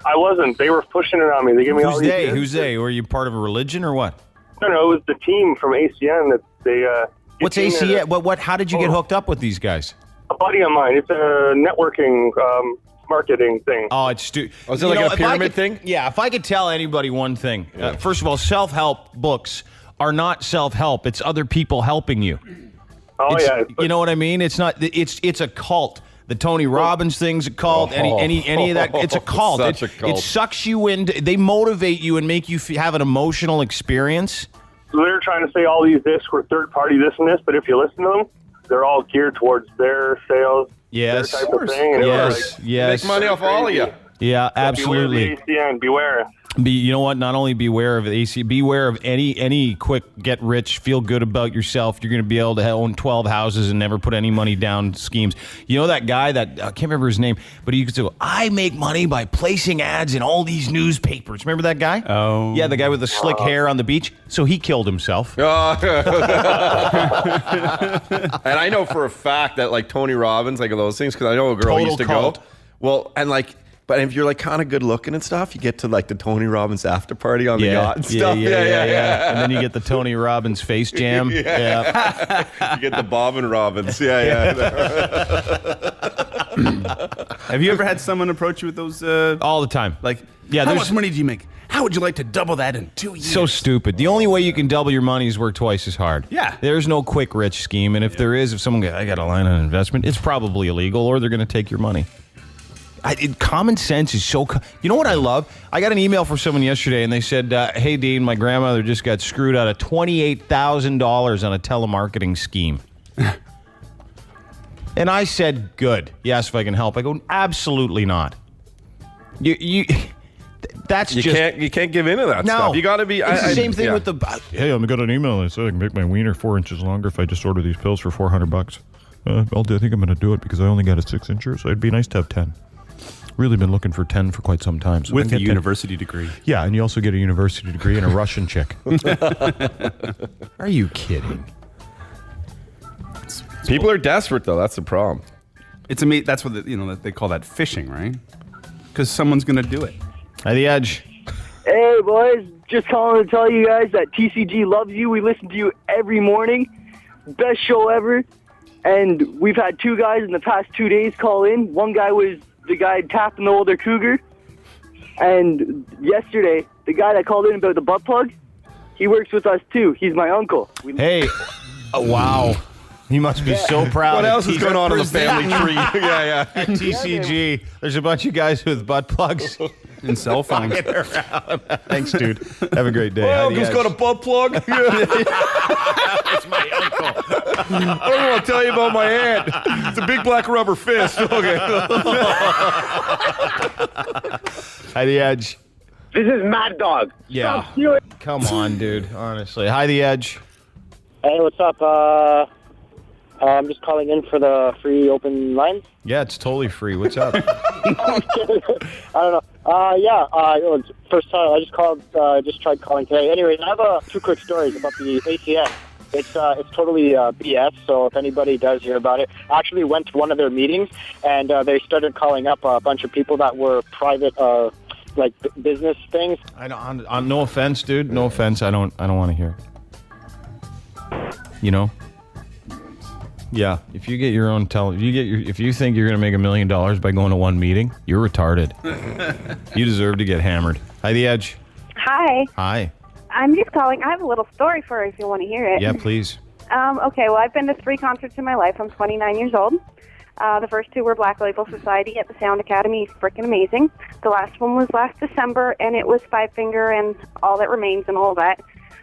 I wasn't. They were pushing it on me. They gave me all Who's these they? tips. Who's they? Were you part of a religion or what? No, it was the team from ACN that they. What's ACN? What? How did you get hooked up with these guys? A buddy of mine. It's a networking marketing thing. Oh, it's is it like a pyramid thing? Yeah. If I could tell anybody one thing, first of all, self-help books are not self-help. It's other people helping you. Oh yeah. You know what I mean? It's not. It's a cult. The Tony Robbins thing's a cult. Any of that? It's a cult. Such a cult. It sucks you into. They motivate you and make you have an emotional experience. So they're trying to say all these discs were third party this and this, but if you listen to them, they're all geared towards their sales. Yes. Their type of thing. And Yes. Yes. Make money off all of you. Yeah, So absolutely. Beware the ACN. Beware. You know what? Not only beware of AC, beware of any quick get rich, feel good about yourself. You're going to be able to own 12 houses and never put any money down schemes. You know that guy that I can't remember his name, but he used to go, I make money by placing ads in all these newspapers. Remember that guy? Oh, yeah, the guy with the slick hair on the beach. So he killed himself. And I know for a fact that like Tony Robbins, like those things, because I know a girl Total used to cult. go. Well, and like. But if you're like kind of good looking and stuff, you get to like the Tony Robbins after party on the yacht and stuff. Yeah. And then you get the Tony Robbins face jam. Yeah. You get the Bob and Robbins. Yeah. Have you ever had someone approach you with those? All the time. Like, Yeah, how there's- much money do you make? How would you like to double that in 2 years? So stupid. The only way you can double your money is work twice as hard. Yeah. There's no quick rich scheme. And if there is, if someone goes, I got a line on investment, it's probably illegal or they're going to take your money. Common sense is so... You know what I love? I got an email from someone yesterday, and they said, hey, Dean, my grandmother just got screwed out of $28,000 on a telemarketing scheme. And I said, good. You asked if I can help. I go, absolutely not. That's You just... you can't give into that No. stuff. You got to be. It's the same thing with the... Hey, I got an email that said I can make my wiener 4 inches longer if I just order these pills for $400. I think I'm going to do it because I only got a 6 incher, so it'd be nice to have 10. Really been looking for 10 for quite some time. So With I can a get 10. university degree. Yeah, and you also get a university degree and a Russian chick. Are you kidding? People are desperate though. That's the problem. It's amazing. That's what they call that phishing, right? Because someone's going to do it. At the Edge. Hey, boys. Just calling to tell you guys that TCG loves you. We listen to you every morning. Best show ever. And we've had 2 guys in the past 2 days call in. One guy was the guy tapping the older cougar. And yesterday, the guy that called in about the butt plug, he works with us too. He's my uncle. Hey. Wow. He must be so proud. What of else is going on in the family tree? Yeah. At TCG, there's a bunch of guys with butt plugs and cell phones. Thanks, dude. Have a great day. Well, who's got a butt plug? That's my uncle. I don't want to tell you about my aunt. It's a big black rubber fist. Okay. Hi, the Edge. This is Mad Dog. Yeah. Come on, dude. Honestly. Hi, the Edge. Hey, what's up? I'm just calling in for the free open line. Yeah, it's totally free. What's up? I don't know. First time I just called. Just tried calling today. Anyway, I have 2 quick stories about the ACN. It's totally BS. So if anybody does hear about it, I actually went to one of their meetings, and they started calling up a bunch of people that were private, like business things. I don't. On no offense, dude. No offense. I don't want to hear it. You know. Yeah, if you get your own if you think you're going to make $1 million by going to one meeting, you're retarded. You deserve to get hammered. Hi, The Edge. Hi. Hi. I'm just calling. I have a little story for you if you want to hear it. Yeah, please. Okay, well, I've been to 3 concerts in my life. I'm 29 years old. The first 2 were Black Label Society at the Sound Academy. Freaking amazing. The last one was last December, and it was Five Finger and All That Remains and all that.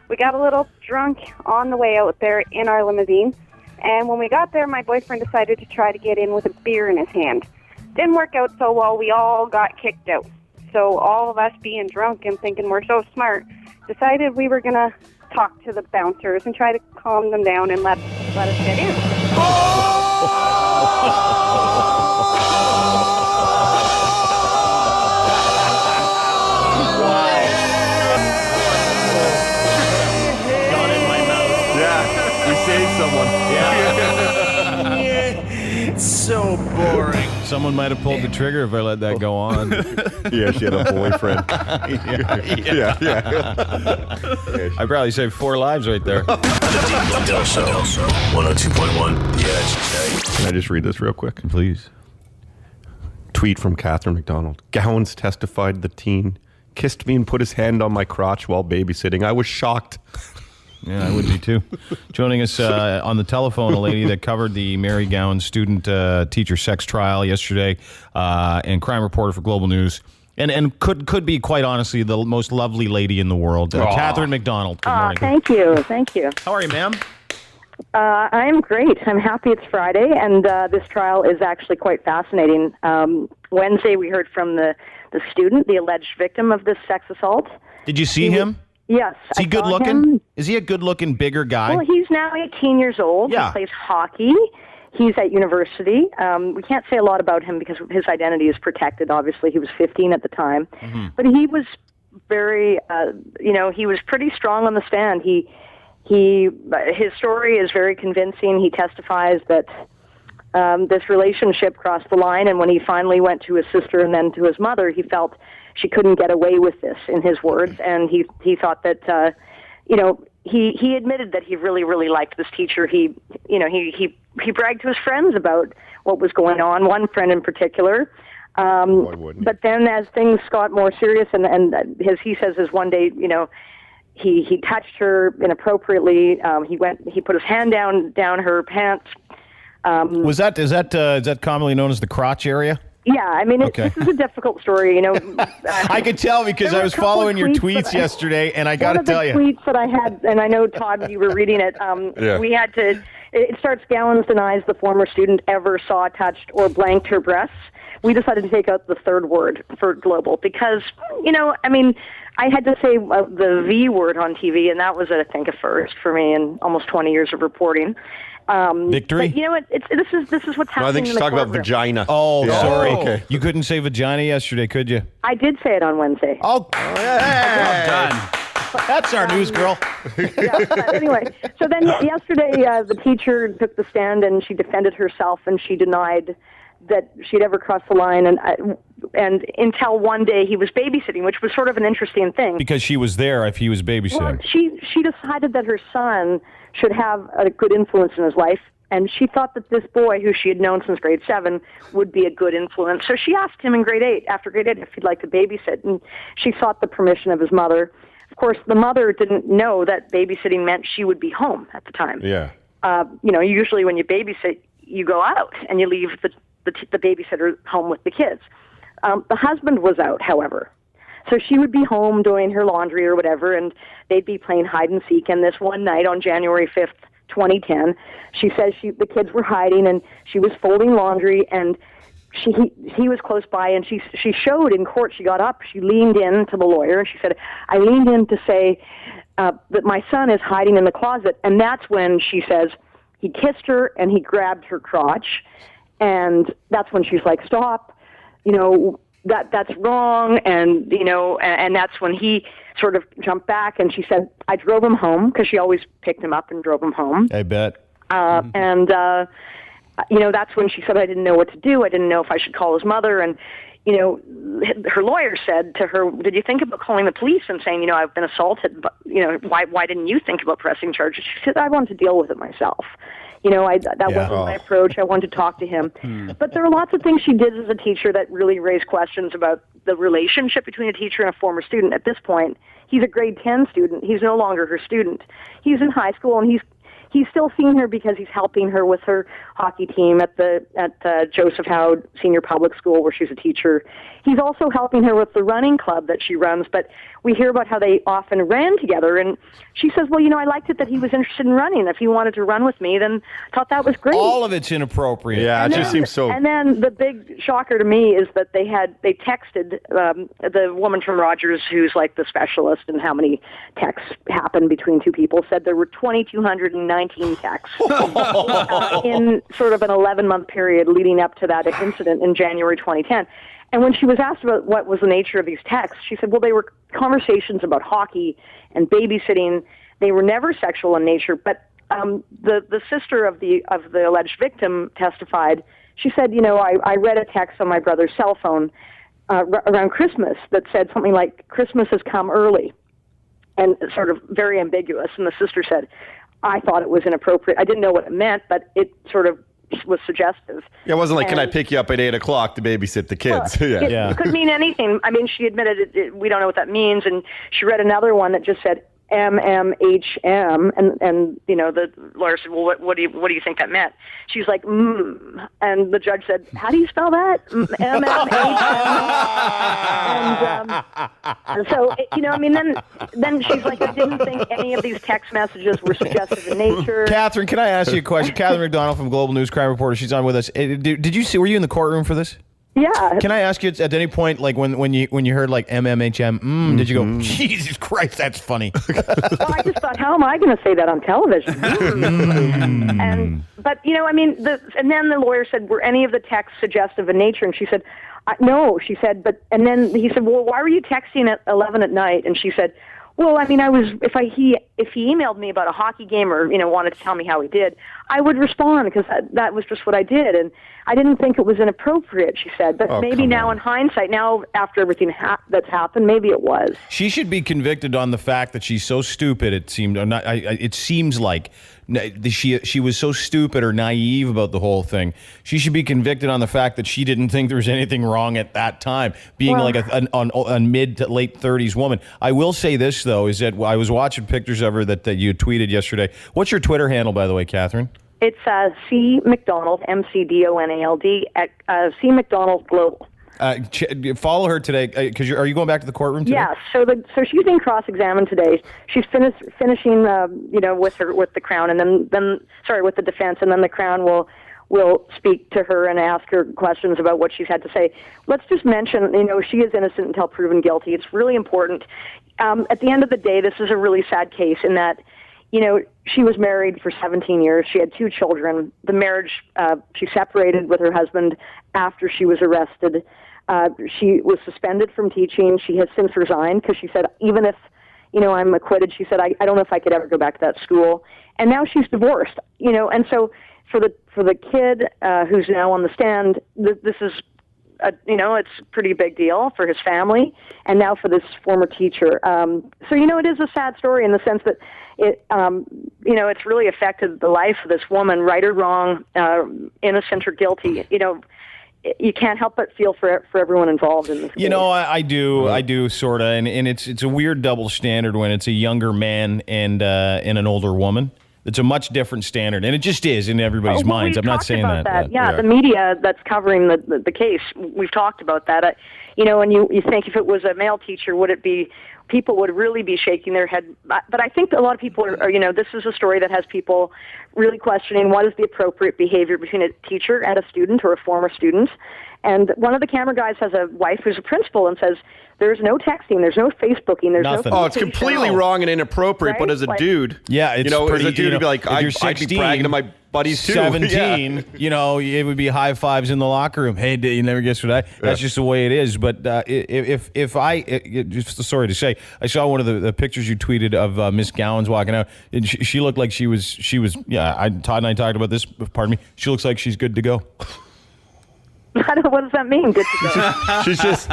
We got a little drunk on the way out there in our limousine. And when we got there, my boyfriend decided to try to get in with a beer in his hand. Didn't work out so well. We all got kicked out. So all of us being drunk and thinking we're so smart, decided we were going to talk to the bouncers and try to calm them down and let us get in. Someone. It's so boring. Someone might have pulled the trigger if I let that go on. Yeah, she had a boyfriend. Yeah. I probably saved 4 lives right there. The Dean Blundell Show, 102.1 The Edge. Can I just read this real quick? Please. Tweet from Catherine McDonald. Gowans testified the teen kissed me and put his hand on my crotch while babysitting. I was shocked. Yeah, I would be too. Joining us on the telephone, a lady that covered the Mary Gowan student-teacher sex trial yesterday, and crime reporter for Global News, and could be, quite honestly, the most lovely lady in the world, Catherine McDonald. Good morning. Thank you. How are you, ma'am? I'm great. I'm happy it's Friday, and this trial is actually quite fascinating. Wednesday, we heard from the student, the alleged victim of this sex assault. Did you see him? Yes. Is he good looking? Is he a good looking, bigger guy? Well, he's now 18 years old. Yeah. He plays hockey. He's at university. We can't say a lot about him because his identity is protected. Obviously, he was 15 at the time. Mm-hmm. But he was very, he was pretty strong on the stand. His story is very convincing. He testifies that this relationship crossed the line, and when he finally went to his sister and then to his mother, he felt she couldn't get away with this, in his words, and he thought that, he admitted that he really, really liked this teacher. He bragged to his friends about what was going on, one friend in particular. But then as things got more serious, and as he says, is one day, he touched her inappropriately. He put his hand down her pants. Is that commonly known as the crotch area? Yeah, I mean, this is a difficult story, I could tell because I was following your tweets yesterday, and I got to tell you. One of the tweets that I had, and I know, Todd, you were reading it, we had to, it starts, Gowans denies the former student ever saw, touched, or blanked her breasts. We decided to take out the third word for global because, I had to say the V word on TV, and that was, I think, a first for me in almost 20 years of reporting. Victory? But, this is what's happening. No, I think she's talking about vagina. Oh, yeah. Sorry. Okay. You couldn't say vagina yesterday, could you? I did say it on Wednesday. Oh, well done. That's our news girl. Yeah, but anyway, so then yesterday the teacher took the stand and she defended herself and she denied that she'd ever crossed the line, and until one day he was babysitting, which was sort of an interesting thing. Because she was there if he was babysitting. Well, she decided that her son should have a good influence in his life, and she thought that this boy, who she had known since grade 7, would be a good influence. So she asked him in after grade 8, if he'd like to babysit, and she sought the permission of his mother. Of course, the mother didn't know that babysitting meant she would be home at the time. Yeah. Usually when you babysit, you go out and you leave the babysitter home with the kids. The husband was out, however. So she would be home doing her laundry or whatever, and they'd be playing hide and seek. And this one night on January 5th, 2010, she says the kids were hiding, and she was folding laundry, and he was close by, and she showed in court. She got up, she leaned in to the lawyer, and she said, I leaned in to say that my son is hiding in the closet. And that's when she says he kissed her and he grabbed her crotch. And that's when she's like, stop, that's wrong. And, and that's when he sort of jumped back, and she said, I drove him home, because she always picked him up and drove him home. I bet. And, that's when she said, I didn't know what to do. I didn't know if I should call his mother. And, her lawyer said to her, did you think about calling the police and saying, I've been assaulted, but, why didn't you think about pressing charges? She said, I wanted to deal with it myself. That wasn't my approach. I wanted to talk to him. But there are lots of things she did as a teacher that really raised questions about the relationship between a teacher and a former student. At this point, he's a grade 10 student. He's no longer her student. He's in high school, and he's still seeing her because he's helping her with her hockey team at Joseph Howe Senior Public School, where she's a teacher. He's also helping her with the running club that she runs, but we hear about how they often ran together, and she says, well, I liked it that he was interested in running. If he wanted to run with me, then thought that was great. All of it's inappropriate. Yeah, it just seems so... And then the big shocker to me is that they texted the woman from Rogers, who's like the specialist in how many texts happened between two people, said there were 2,219 texts in sort of an 11-month period leading up to that incident in January 2010. And when she was asked about what was the nature of these texts, she said, well, they were conversations about hockey and babysitting. They were never sexual in nature. But the sister of the alleged victim testified. She said, I read a text on my brother's cell phone around Christmas that said something like, Christmas has come early, and sort of very ambiguous. And the sister said, I thought it was inappropriate. I didn't know what it meant, but it sort of was suggestive. Yeah, it wasn't like, can I pick you up at 8 o'clock to babysit the kids? Well, it could mean anything. I mean, she admitted we don't know what that means, and she read another one that just said MMHM, and the lawyer said, well, what do you think that meant? She's like, and the judge said, how do you spell that? MMHM. And so, then she's like, I didn't think any of these text messages were suggestive in nature. Catherine, can I ask you a question? Catherine McDonald from Global News Crime Reporter, she's on with us. Did you see, were you in the courtrum for this? Yeah. Can I ask you at any point, like when you heard like MMHM, did you go, Jesus Christ, that's funny? Well, I just thought, how am I going to say that on television? But and then the lawyer said, were any of the texts suggestive in nature? And she said, no. She said, and then he said, well, why were you texting at 11 at night? And she said, well, I was if he emailed me about a hockey game or wanted to tell me how he did, I would respond, because that was just what I did, and I didn't think it was inappropriate. She said, but maybe now in hindsight, now after everything that's happened, maybe it was. She should be convicted on the fact that she's so stupid. It seemed, it seems like she was so stupid or naive about the whole thing. She should be convicted on the fact that she didn't think there was anything wrong at that time, being like a mid to late 30s woman. I will say this, though, is that I was watching pictures of her that you tweeted yesterday. What's your Twitter handle, by the way, Catherine? It's C. McDonald, McDonald, at C. McDonald Global. Follow her today, because are you going back to the courtroom today? Yeah, so she's being cross-examined today. She's finishing, with the Crown, and then with the defense, and then the Crown will speak to her and ask her questions about what she's had to say. Let's just mention, she is innocent until proven guilty. It's really important. At the end of the day, this is a really sad case in that, she was married for 17 years. She had 2 children. The marriage, she separated with her husband after she was arrested. She was suspended from teaching. She has since resigned because she said, even if, I'm acquitted, she said, I don't know if I could ever go back to that school. And now she's divorced, and so for the kid who's now on the stand, this is, it's a pretty big deal for his family, and now for this former teacher. So, it is a sad story in the sense that it's really affected the life of this woman, right or wrong, innocent or guilty. You can't help but feel for everyone involved in this case. I do sort of, and it's a weird double standard when it's a younger man and an older woman. It's a much different standard, and it just is in everybody's minds. I'm not saying that. Yeah, the media that's covering the case, we've talked about that. And you think if it was a male teacher, would it be, people would really be shaking their head. But I think a lot of people are this is a story that has people really questioning what is the appropriate behavior between a teacher and a student or a former student. And one of the camera guys has a wife who's a principal and says, there's no texting, there's no Facebooking, there's nothing. no... Oh, it's completely wrong and inappropriate, right? but as a dude, yeah, it's pretty, as a dude, to be like, I'd be bragging to my buddies too. 17, you know, it would be high fives in the locker room. Hey, you never guess what That's just the way it is. But just sorry to say, I saw one of the pictures you tweeted of Miss Gowans walking out, and she looked like she was. Todd and I talked about this. Pardon me. She looks like she's good to go. What does that mean? Good to go. She's just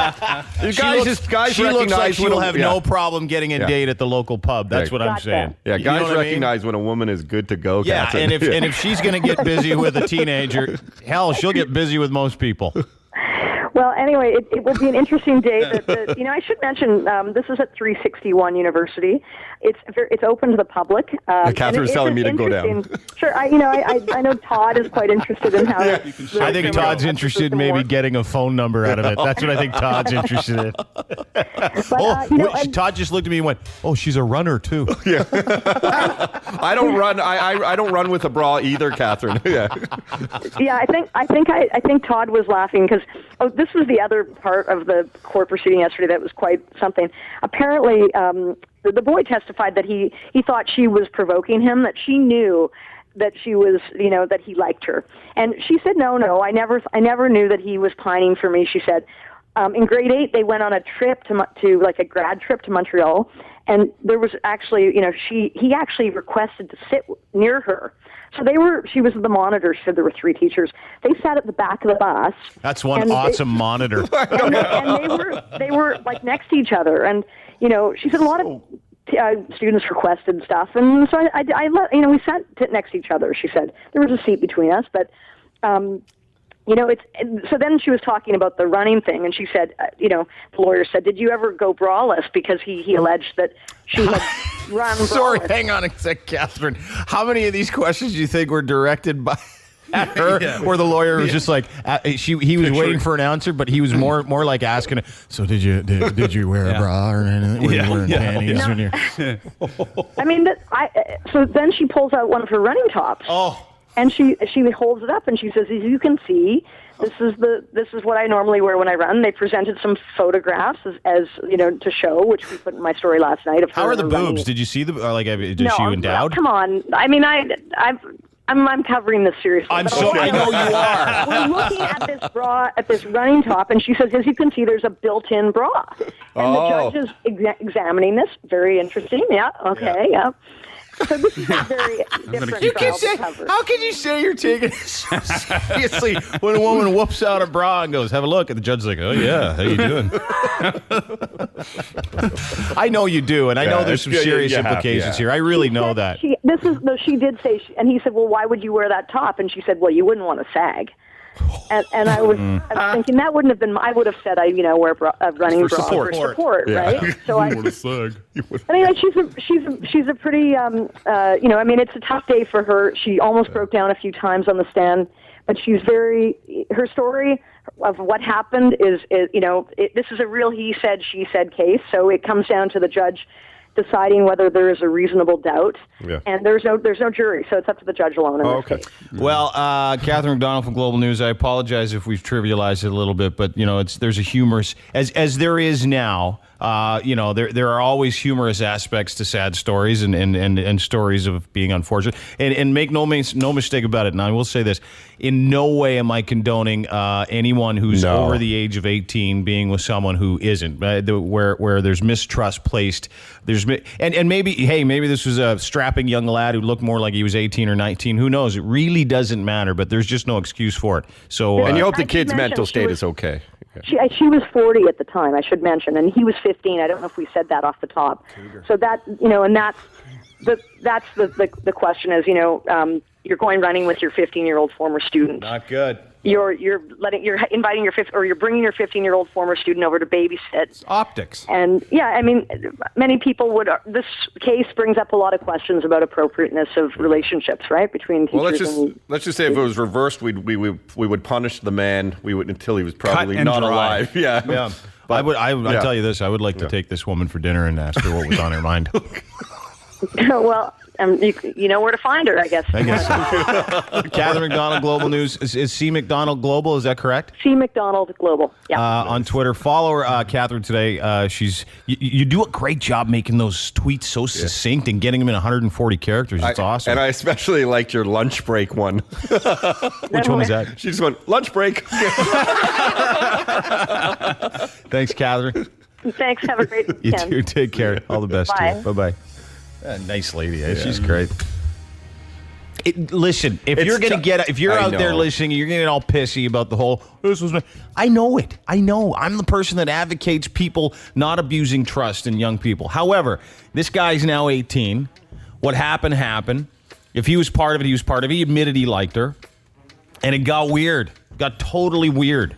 guys she looks like she'll have yeah. no problem getting a date at the local pub. That's what I'm saying. Yeah, You guys know what recognize when a woman is good to go. Yeah, Catherine. and if she's going to get busy with a teenager, hell, she'll get busy with most people. Well, anyway, it will be an interesting day. I should mention this is at 361 University. It's open to the public. Catherine's telling me to go down. Sure, I know Todd is quite interested in how. I think Todd's interested in maybe getting a phone number out of it. That's what I think Todd's interested in. Todd just looked at me and went, "Oh, she's a runner too." Yeah. I don't run. I don't run with a bra either, Catherine. Yeah. Yeah, I think Todd was laughing because this was the other part of the court proceeding yesterday that was quite something. Apparently, the boy testified that he thought she was provoking him, that she knew that she was, that he liked her. And she said, no, I never knew that he was pining for me. She said, in grade 8, they went on a trip to like a grad trip to Montreal. And there was actually, he actually requested to sit near her. So she was the monitor. She said there were 3 teachers. They sat at the back of the bus. That's one awesome monitor. And they were like next to each other. And, she said a lot of students requested stuff. And so I let, we sat next to each other, she said. There was a seat between us, but, so then she was talking about the running thing, and she said, the lawyer said, did you ever go braless? Because he alleged that she had run braless. Sorry, hang on a sec, Catherine. How many of these questions do you think were directed by her, where the lawyer was just like, he was waiting for an answer, but he was more like asking, so did you wear a bra or anything? Were you wearing panties? So then she pulls out one of her running tops. Oh. And she holds it up and she says, as you can see, this is what I normally wear when I run. They presented some photographs as to show, which we put in my story last night. Of how are the boobs? running. Did you see them? Is she endowed? Come on. I mean, I'm covering this seriously. I know you are. We're looking at this bra, at this running top, and she says, as you can see, there's a built-in bra. And the judge is examining this. Very interesting. Yeah. Okay. Yeah. So this is a very different trial to cover. How can you say you're taking it so seriously when a woman whoops out a bra and goes, have a look? And the judge's like, oh, yeah, how you doing? I know you do, and I know there's some serious implications here. I really know that. She did say, and he said, well, why would you wear that top? And she said, well, you wouldn't want to sag. And I was thinking that wouldn't have been. I would have said I wear a running bra for support, right? So she's a pretty it's a tough day for her. She almost broke down a few times on the stand, but her story of what happened is this is a real he said she said case. So it comes down to the judge deciding whether there is a reasonable doubt, and there's no jury, so it's up to the judge alone. Okay. Well, Catherine McDonald from Global News, I apologize if we've trivialized it a little bit, but there's a humorous as there is now. There are always humorous aspects to sad stories and stories of being unfortunate. And make no mistake about it. And I will say this: in no way am I condoning anyone who's over the age of 18 being with someone who isn't. Where there's mistrust placed. And maybe this was a strapping young lad who looked more like he was 18 or 19. Who knows? It really doesn't matter. But there's just no excuse for it. So and you hope the kid's mental state is okay. She was 40 at the time, I should mention, and he was 15. I don't know if we said that off the top. So that, and that's the question is, you're going running with your 15-year-old former student. Not good. You're bringing your 15-year-old former student over to babysit. It's optics. And many people would. This case brings up a lot of questions about appropriateness of relationships, right, between teachers. Well, let's just say if it was reversed, we would punish the man. We would until he was probably not alive. Yeah. But I tell you this: I would like to take this woman for dinner and ask her what was on her mind. Well, you know where to find her, I guess. Catherine McDonald, Global News. Is C. McDonald Global? Is that correct? C. McDonald Global. Yeah. On Twitter, follow her, Catherine. Today, you do a great job making those tweets so succinct and getting them in 140 characters. It's awesome. And I especially liked your lunch break one. Which one was that? She just went lunch break. Thanks, Catherine. Thanks. Have a great You weekend. too. Take care. All the best Bye. to you. Bye-bye. Nice lady. She's great. Listen, if you're out there listening, you're gonna get all pissy about the whole. I know it. I know. I'm the person that advocates people not abusing trust in young people. However, this guy's now 18. What happened. If he was part of it, he was part of it. He admitted he liked her, and it got weird. Got totally weird.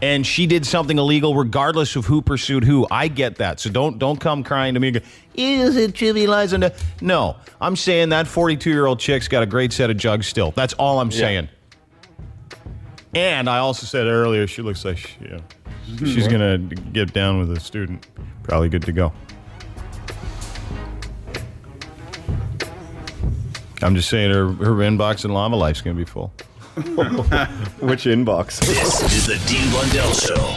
And she did something illegal regardless of who pursued who. I get that. So don't come crying to me and go, is it trivializing? No. I'm saying that 42-year-old chick's got a great set of jugs still. That's all I'm saying. And I also said earlier, she looks like she's going to get down with a student. Probably good to go. I'm just saying her inbox in Llama Life's going to be full. Which inbox? This is the Dean Blundell Show.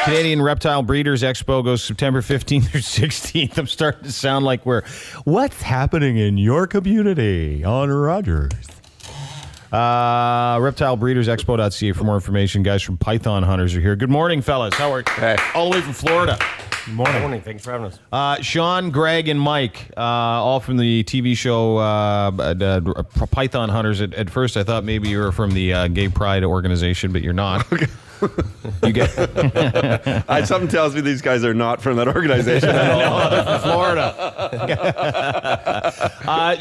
Canadian Reptile Breeders Expo goes September 15th through 16th. I'm starting to sound like what's happening in your community on Rogers. ReptileBreedersExpo.ca for more information. Guys from Python Hunters are here. Good morning, fellas. How are you? Hey. All the way from Florida. Good morning. Thanks for having us. Sean, Greg, and Mike, all from the TV show Python Hunters. At first, I thought maybe you were from the Gay Pride organization, but you're not. You get something tells me these guys are not from that organization at all. They're from Florida.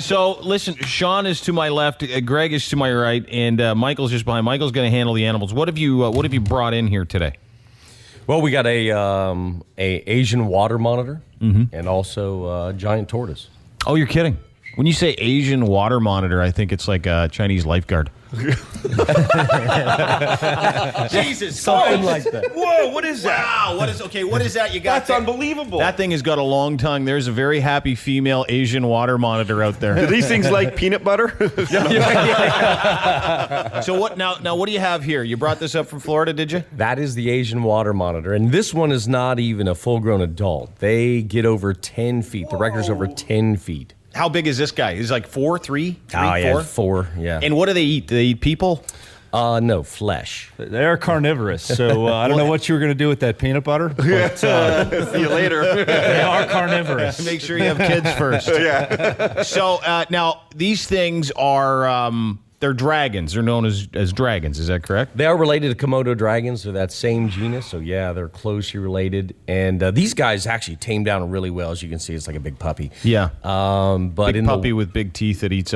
So listen, Sean is to my left, Greg is to my right, and Michael's just behind. Michael's going to handle the animals. What have you brought in here today? Well, we got a Asian water monitor and also a giant tortoise. Oh, you're kidding. When you say Asian water monitor, I think it's like a Chinese lifeguard. Jesus, something like that. Whoa, what is that? Wow, what is that you got? That's unbelievable. That thing has got a long tongue. There's a very happy female Asian water monitor out there. Do these things like peanut butter? So what now what do you have here? You brought this up from Florida, did you? That is the Asian water monitor, and this one is not even a full-grown adult. They get over 10 feet. The record's over 10 feet. How big is this guy? He's like 4, 3, 3, 4? Yeah, 4, yeah. And what do they eat? Do they eat people? No, flesh. They are carnivorous, so I don't know what you were going to do with that peanut butter. But, see you later. They are carnivorous. Make sure you have kids first. Yeah. So now these things are they're dragons. They're known as dragons. Is that correct? They are related to Komodo dragons. They're that same genus. So yeah, they're closely related. And these guys actually tame down really well. As you can see, it's like a big puppy. Yeah. But big puppy with big teeth that eats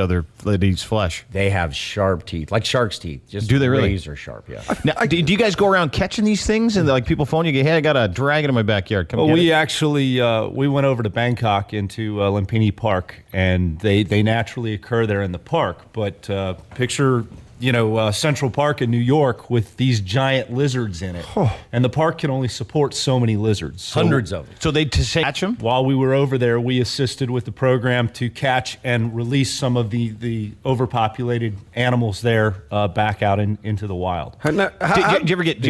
flesh. They have sharp teeth, like shark's teeth. Just do they really? Razor sharp. Yeah. Now, do you guys go around catching these things and like people phone you? Hey, I got a dragon in my backyard. Come get it. Actually we went over to Bangkok into Lumpini Park, and they naturally occur there in the park. But picture Central Park in New York with these giant lizards in it. And the park can only support so many lizards. So, hundreds of them. So they catch them? While we were over there, we assisted with the program to catch and release some of the overpopulated animals there back out into the wild. Do you ever get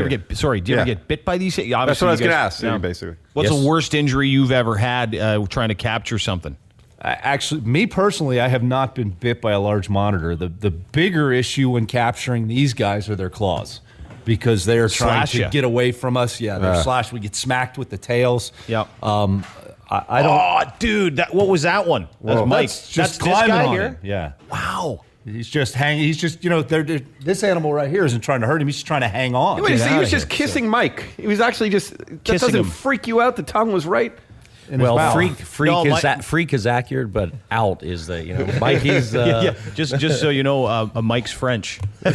bit by these? Obviously, that's what I was going to ask, basically. What's the worst injury you've ever had trying to capture something? Actually, me personally, I have not been bit by a large monitor. The bigger issue when capturing these guys are their claws, because they are trying to get away from us. Yeah, they're slashed. We get smacked with the tails. Yep. I don't. Oh, dude, what was that one? That's Mike. That's just this guy climbing on here. him. Yeah. Wow. He's just hanging. He's just, this animal right here isn't trying to hurt him. He's just trying to hang on. Wait, he was just kissing Mike. He was actually just that doesn't freak you out. The tongue was right. Well, freak is accurate, but out is the Mike is just so you know, Mike's French. So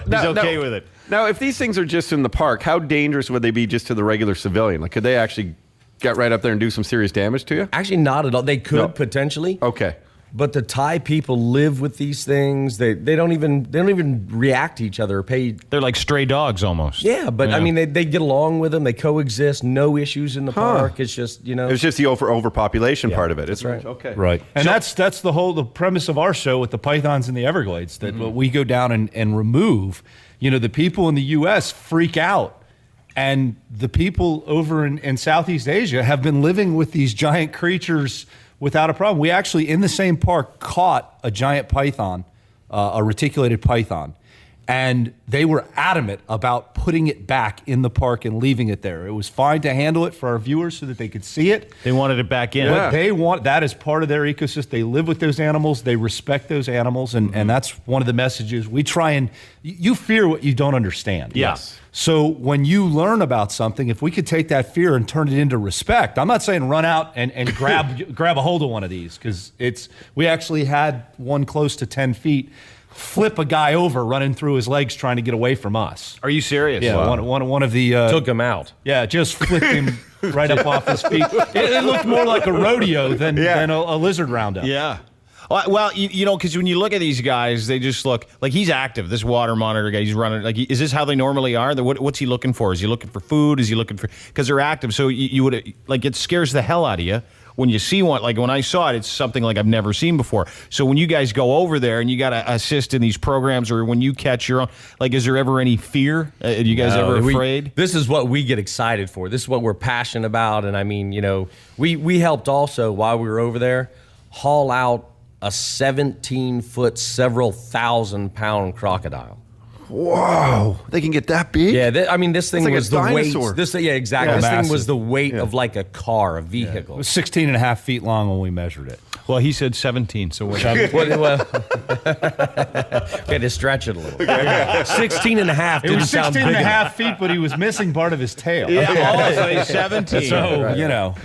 he's okay with it. Now, if these things are just in the park, how dangerous would they be just to the regular civilian? Like, could they actually get right up there and do some serious damage to you? Actually, not at all. They could potentially. Okay. But the Thai people live with these things. They don't even react to each other or pay. They're like stray dogs almost. Yeah, but I mean they get along with them. They coexist. No issues in the park. It's just It's just the overpopulation part of it. That's right. Okay. Right. And that's the premise of our show with the pythons in the Everglades, that we go down and remove. The people in the U.S. freak out. And the people over in Southeast Asia have been living with these giant creatures without a problem. We actually, in the same park, caught a giant python, a reticulated python, and they were adamant about putting it back in the park and leaving it there. It was fine to handle it for our viewers so that they could see it. They wanted it back in. But that is part of their ecosystem. They live with those animals. They respect those animals, and that's one of the messages. We try and you fear what you don't understand. Yes. So when you learn about something, if we could take that fear and turn it into respect, I'm not saying run out and grab a hold of one of these, because we actually had one close to 10 feet flip a guy over running through his legs trying to get away from us. Are you serious? Yeah, Wow. one of the took him out. Yeah, just flipped him right up off his feet. It looked more like a rodeo than a lizard roundup. Yeah. Well, because when you look at these guys, they just look like he's active. This water monitor guy, he's running. Like, is this how they normally are? What's he looking for? Is he looking for food? Is he looking for? Because they're active. So you would it scares the hell out of you when you see one. Like when I saw it, it's something like I've never seen before. So when you guys go over there and you got to assist in these programs, or when you catch your own, is there ever any fear? Are you guys ever afraid? This is what we get excited for. This is what we're passionate about. And I mean, we helped also while we were over there haul out a 17-foot, several 1,000-pound crocodile. Whoa! They can get that big? Yeah, this thing like was a the dinosaur. weight. Exactly. Yeah, this massive. thing was the weight of like a car, a vehicle. It was 16 and a half feet long when we measured it. Well, he said 17, so what? We had to stretch it a little. 16 and a half It didn't was sound 16 big and a enough. half feet, but he was missing part of his tail. Yeah, so he's 17. So,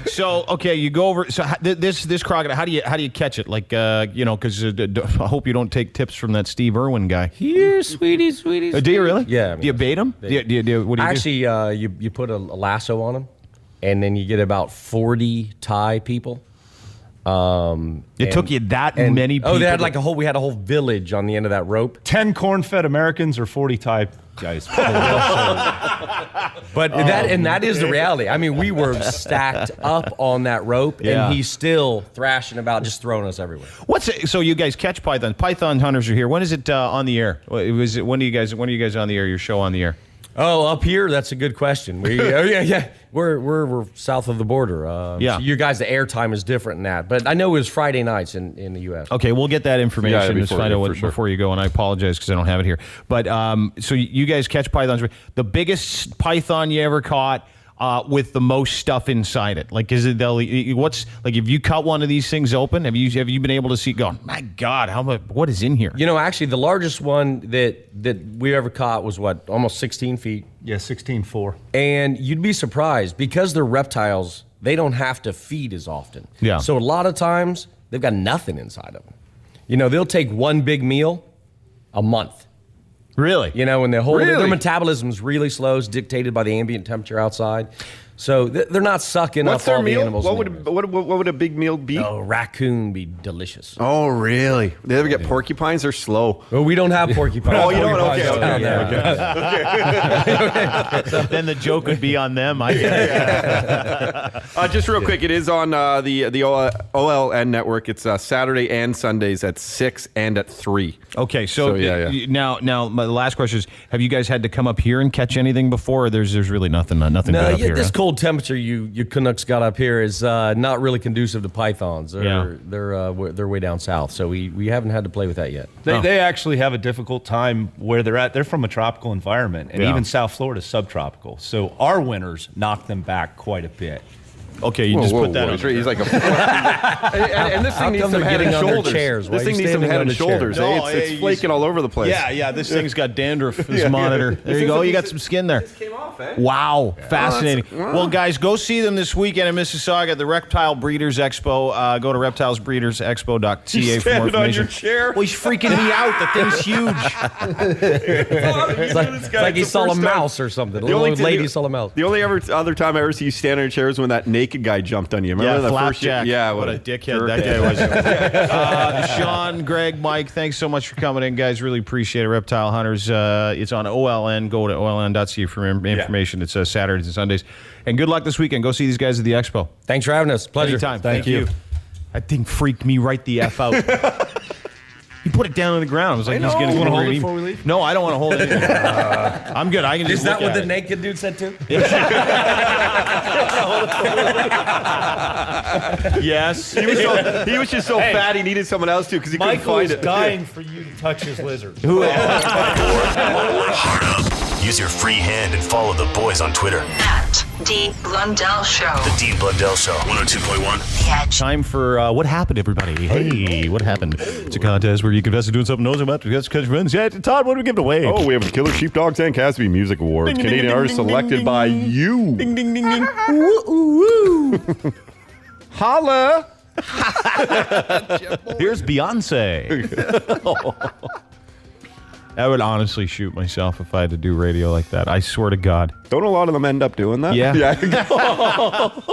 So okay, you go over. So this crocodile, how do you catch it? Because I hope you don't take tips from that Steve Irwin guy. Here, sweetie. Do you really? Yeah. Do you bait him? What do you do? Actually, you put a lasso on him, and then you get about 40 Thai people. It took you that many people? Oh, we had a whole village on the end of that rope. 10 corn-fed Americans or 40 Thai guys. But that is the reality. I mean, we were stacked up on that rope, and he's still thrashing about, just throwing us everywhere. So you guys catch python? Python hunters are here. When is it on the air? When are you guys on the air? Your show on the air? Oh, up here, that's a good question. We're south of the border. So you guys, the airtime is different than that. But I know it was Friday nights in the U.S. Okay, we'll get that information before you go, and I apologize because I don't have it here. But so you guys catch pythons. The biggest python you ever caught with the most stuff inside it? If you cut one of these things open, have you been able to see? Go, my God, what is in here? Actually, the largest one that we ever caught was almost 16 feet. Yeah, 16.4. And you'd be surprised, because they're reptiles, they don't have to feed as often. Yeah. So a lot of times they've got nothing inside of them. They'll take one big meal a month. Really? And their metabolism is really slow. It's dictated by the ambient temperature outside. So they're not sucking What's up their all meal? the animals. What would a big meal be? Oh, raccoon be delicious. Oh, really? They ever get porcupines? They're slow. Well, we don't have porcupines. Oh, you don't? Okay. Then the joke would be on them. I guess. Just real quick, it is on the OLN network. It's Saturday and Sundays at 6 and at 3. Okay, so now my last question is: have you guys had to come up here and catch anything before? Or there's really nothing good up here. This cold temperature you Canucks got up here is not really conducive to pythons. They're way down south, so we haven't had to play with that yet. They actually have a difficult time where they're at. They're from a tropical environment, and even South Florida is subtropical. So our winters knock them back quite a bit. Okay, you put that on. He's like and this thing needs some head and shoulders. This thing needs some head and shoulders. It's flaking all over the place. Yeah, this thing's got dandruff. This monitor. There you go. You got some skin there. It came off. eh? Wow, fascinating. Wow. Well, guys, go see them this weekend in Mississauga at the Reptile Breeders Expo. Go to reptilesbreedersexpo.ca for more standing on information. your chair. Well, he's freaking me out. The thing's huge. It's like he saw a mouse or something. A little old lady saw a mouse. The only other time I ever see you stand on your chair was when that naked guy jumped on you. Remember that first year? Flapjack. Yeah, what a dickhead that guy was. Sean, Greg, Mike, thanks so much for coming in, guys. Really appreciate it. Reptile Hunters. It's on OLN. Go to oln.ca for information. It's Saturdays and Sundays. And good luck this weekend. Go see these guys at the expo. Thanks for having us. Pleasure. Anytime. Thank you. That thing freaked me right the F out. He put it down on the ground. I was like, he's going to hold it before we leave? No, I don't want to hold it. I'm good. I can just Is that look what at the naked dude said too? Yes. He was just so fat he needed someone else to because he couldn't Michael find is it. dying for you to touch his lizard. Use your free hand and follow the boys on Twitter. At D. Blundell Show. The Dean Blundell Show, 102.1. The Edge. Time for What Happened, everybody. Hey, what happened? It's a contest where you confess to doing something knows about to catch friends. Yeah, Todd, what do we give away? Oh, we have the Killer Sheepdogs and Casby Music Awards. Ding, ding, Canadian ding, artists ding, ding, selected ding, by ding. you. Ding, ding, ding, ding. Woo, woo, woo. Holla! Here's Beyonce. I would honestly shoot myself if I had to do radio like that. I swear to God. Don't a lot of them end up doing that? Yeah.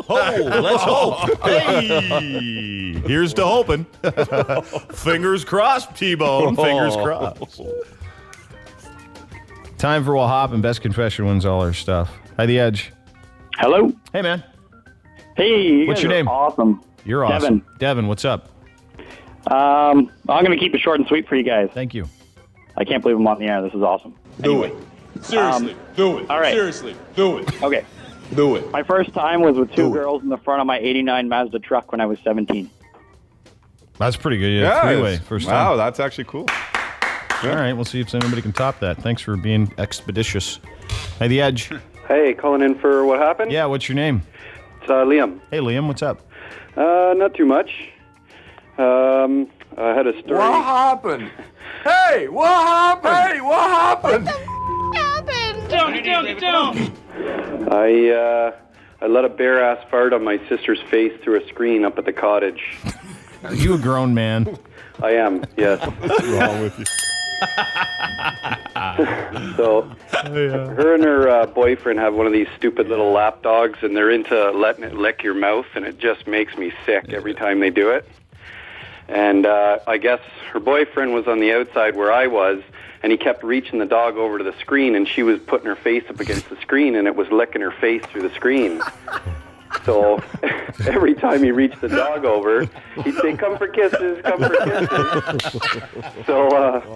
Let's hope. Hey, here's to hoping. Fingers crossed, T-Bone. Fingers crossed. Time for We'll Hop, and Best Confession wins all our stuff. Hi, The Edge. Hello. Hey, man. Hey, you What's guys your are name? Awesome. You're awesome. Devin, what's up? I'm going to keep it short and sweet for you guys. Thank you. I can't believe I'm on the air. This is awesome. Do it. Seriously, do it. All right. Seriously, do it. Okay. Do it. My first time was with two girls in the front of my 89 Mazda truck when I was 17. That's pretty good. Yeah, three-way. First time. Wow, that's actually cool. All right, we'll see if anybody can top that. Thanks for being expeditious. Hey, The Edge. Hey, calling in for What Happened? Yeah, what's your name? It's Liam. Hey, Liam, what's up? Not too much. I had a story. What happened? Hey, what happened? Hey, what happened? I let a bare ass fart on my sister's face through a screen up at the cottage. Are you a grown man? I am, yes. What's wrong with you? So, her and her boyfriend have one of these stupid little lap dogs, and they're into letting it lick your mouth, and it just makes me sick every time they do it. And I guess her boyfriend was on the outside where I was, and he kept reaching the dog over to the screen, and she was putting her face up against the screen, and it was licking her face through the screen. So every time he reached the dog over, he'd say, "Come for kisses, come for kisses." So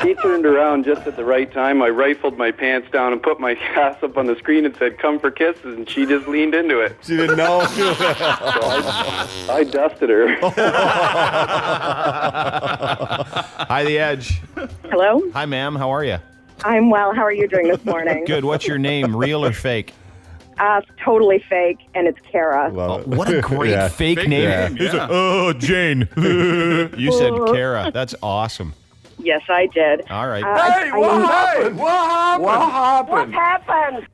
he turned around just at the right time. I rifled my pants down and put my ass up on the screen and said, "Come for kisses," and she just leaned into it. She didn't know. So I dusted her. Hi, The Edge. Hello. Hi, ma'am. How are you? I'm well. How are you doing this morning? Good. What's your name? Real or fake? Totally fake, and it's Kara. What a great Yeah. fake name. Yeah. He's like, oh, Jane. You said Kara. That's awesome. Yes, I did. All right. Hey, what happened? What happened? What happened?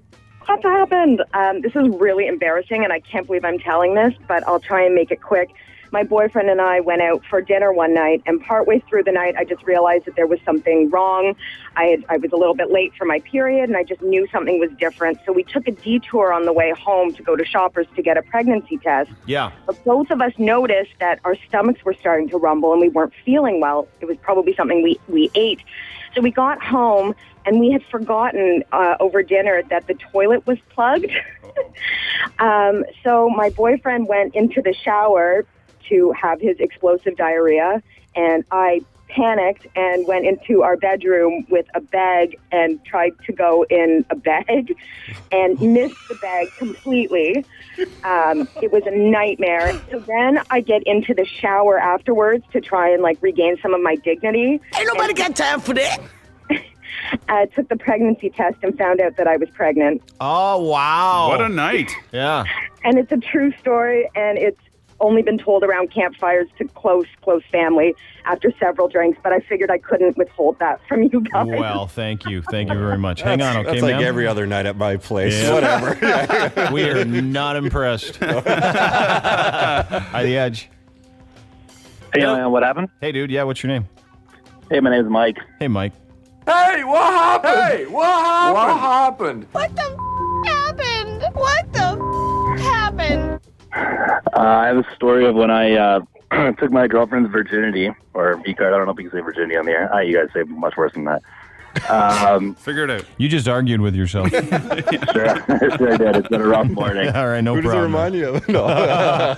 What happened? This is really embarrassing, and I can't believe I'm telling this, but I'll try and make it quick. My boyfriend and I went out for dinner one night, and partway through the night, I just realized that there was something wrong. I was a little bit late for my period, and I just knew something was different. So we took a detour on the way home to go to Shoppers to get a pregnancy test. Yeah. But both of us noticed that our stomachs were starting to rumble, and we weren't feeling well. It was probably something we ate. So we got home, and we had forgotten over dinner that the toilet was plugged. So my boyfriend went into the shower to have his explosive diarrhea, and I panicked and went into our bedroom with a bag and tried to go in a bag and missed the bag completely. It was a nightmare. So then I get into the shower afterwards to try and regain some of my dignity. Ain't nobody got time for that. I took the pregnancy test and found out that I was pregnant. Oh, wow. What a night. Yeah. And it's a true story, and it's only been told around campfires to close family after several drinks, but I figured I couldn't withhold that from you guys. Well, thank you. Thank you very much. Hang on, okay, That's like ma'am? every other night at my place. Yeah. Whatever. We are not impressed. Hi, The Edge. Hey, man, what happened? Hey, dude. Yeah, what's your name? Hey, my name's Mike. Hey, Mike. Hey, what happened? Hey, what happened? What the happened? What the happened? I have a story of when I took my girlfriend's virginity, or V-card. I don't know if you can say virginity on the air. You guys say much worse than that. Figure it out. You just argued with yourself. Sure I did. It's been a rough morning. All right, no Who problem. does it remind you of? No. I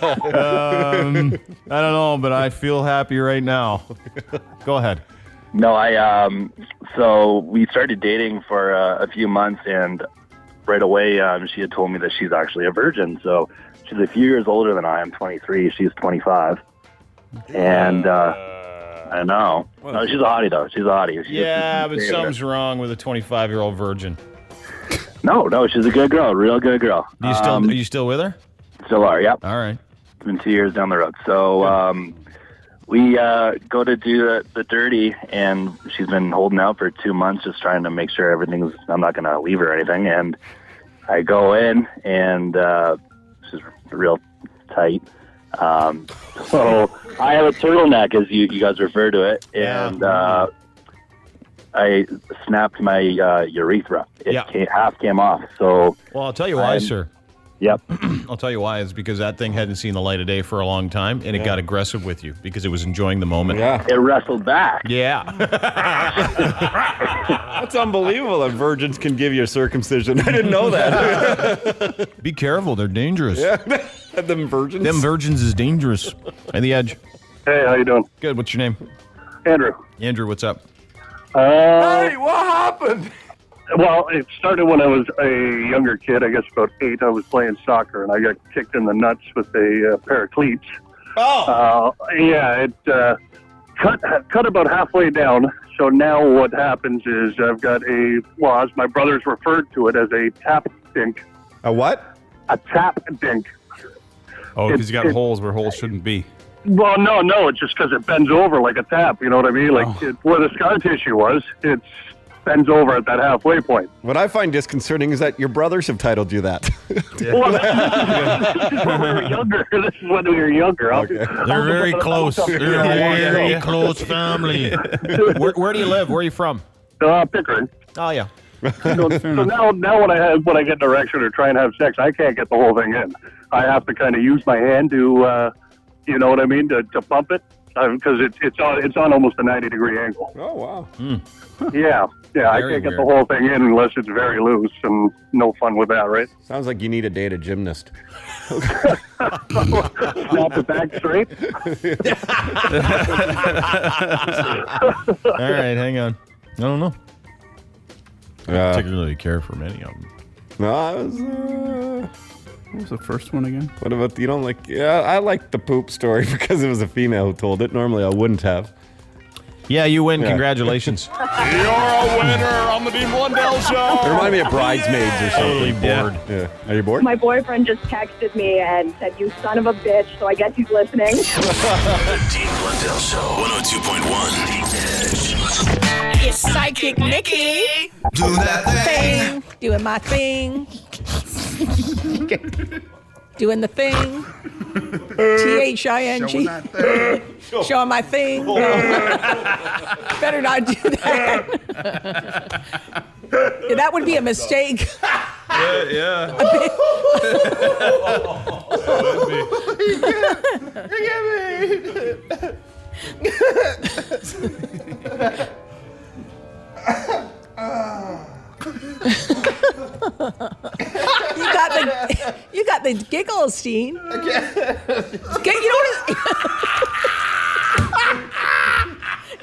don't know, but I feel happy right now. Go ahead. No, so we started dating for a few months, and right away she had told me that she's actually a virgin. So she's a few years older than I am, 23. She's 25. And I know. No, she's a hottie, though. She's a hottie. But something's wrong with a 25-year-old virgin. No, she's a good girl, real good girl. Are you still with her? Still are, yep. All right. It's been 2 years down the road. So we go to do the dirty, and she's been holding out for 2 months, just trying to make sure I'm not going to leave her or anything. And I go in, and she's real tight. So I have a turtleneck, as you guys refer to it, and I snapped my urethra. Half came off. So well, I'll tell you why, sir. Yep. I'll tell you why. It's because that thing hadn't seen the light of day for a long time, and it got aggressive with you because it was enjoying the moment. Yeah. It wrestled back. Yeah. That's unbelievable that virgins can give you a circumcision. I didn't know that. Be careful. They're dangerous. Yeah. Them virgins? Them virgins is dangerous. And The Edge. Hey, how you doing? Good. What's your name? Andrew. Andrew, what's up? Hey, what happened? Well, it started when I was a younger kid, I guess about 8. I was playing soccer, and I got kicked in the nuts with a pair of cleats. Oh! It cut about halfway down. So now what happens is I've got as my brothers referred to it, as a tap dink. A what? A tap dink. Oh, because you got holes where holes shouldn't be. Well, no, it's just because it bends over like a tap, you know what I mean? Like where the scar tissue was, it bends over at that halfway point. What I find disconcerting is that your brothers have titled you that. Well, this is when we were younger. This is when we were younger. Okay. They're very close. They're a very close family. Where do you live? Where are you from? Pickering. Oh, yeah. So now when I get an erection or try and have sex, I can't get the whole thing in. I have to kind of use my hand to, you know what I mean, to pump it, because it's on almost a 90-degree angle. Oh, wow. Yeah, I can't get the whole thing in unless it's very loose, and no fun with that, right? Sounds like you need to date a gymnast. Snap it back straight. All right, hang on. I don't know. I don't particularly care for many of them. No, I was... What was the first one again? What about, you don't like... Yeah, I like the poop story because it was a female who told it. Normally I wouldn't have. Yeah, you win. Congratulations. You're a winner on the Dean Blundell Show. It reminded me of Bridesmaids or something. Totally bored. Yeah. Are you bored? My boyfriend just texted me and said, "You son of a bitch," so I guess he's listening. The Dean Blundell Show, 102.1 The Edge. It's Psychic Nikki. Do that thing. Doing my thing. Doing the thing. THING. Showing my thing. No. Better not do that. Yeah, that would be a mistake. Yeah. You got the giggles, Steen. You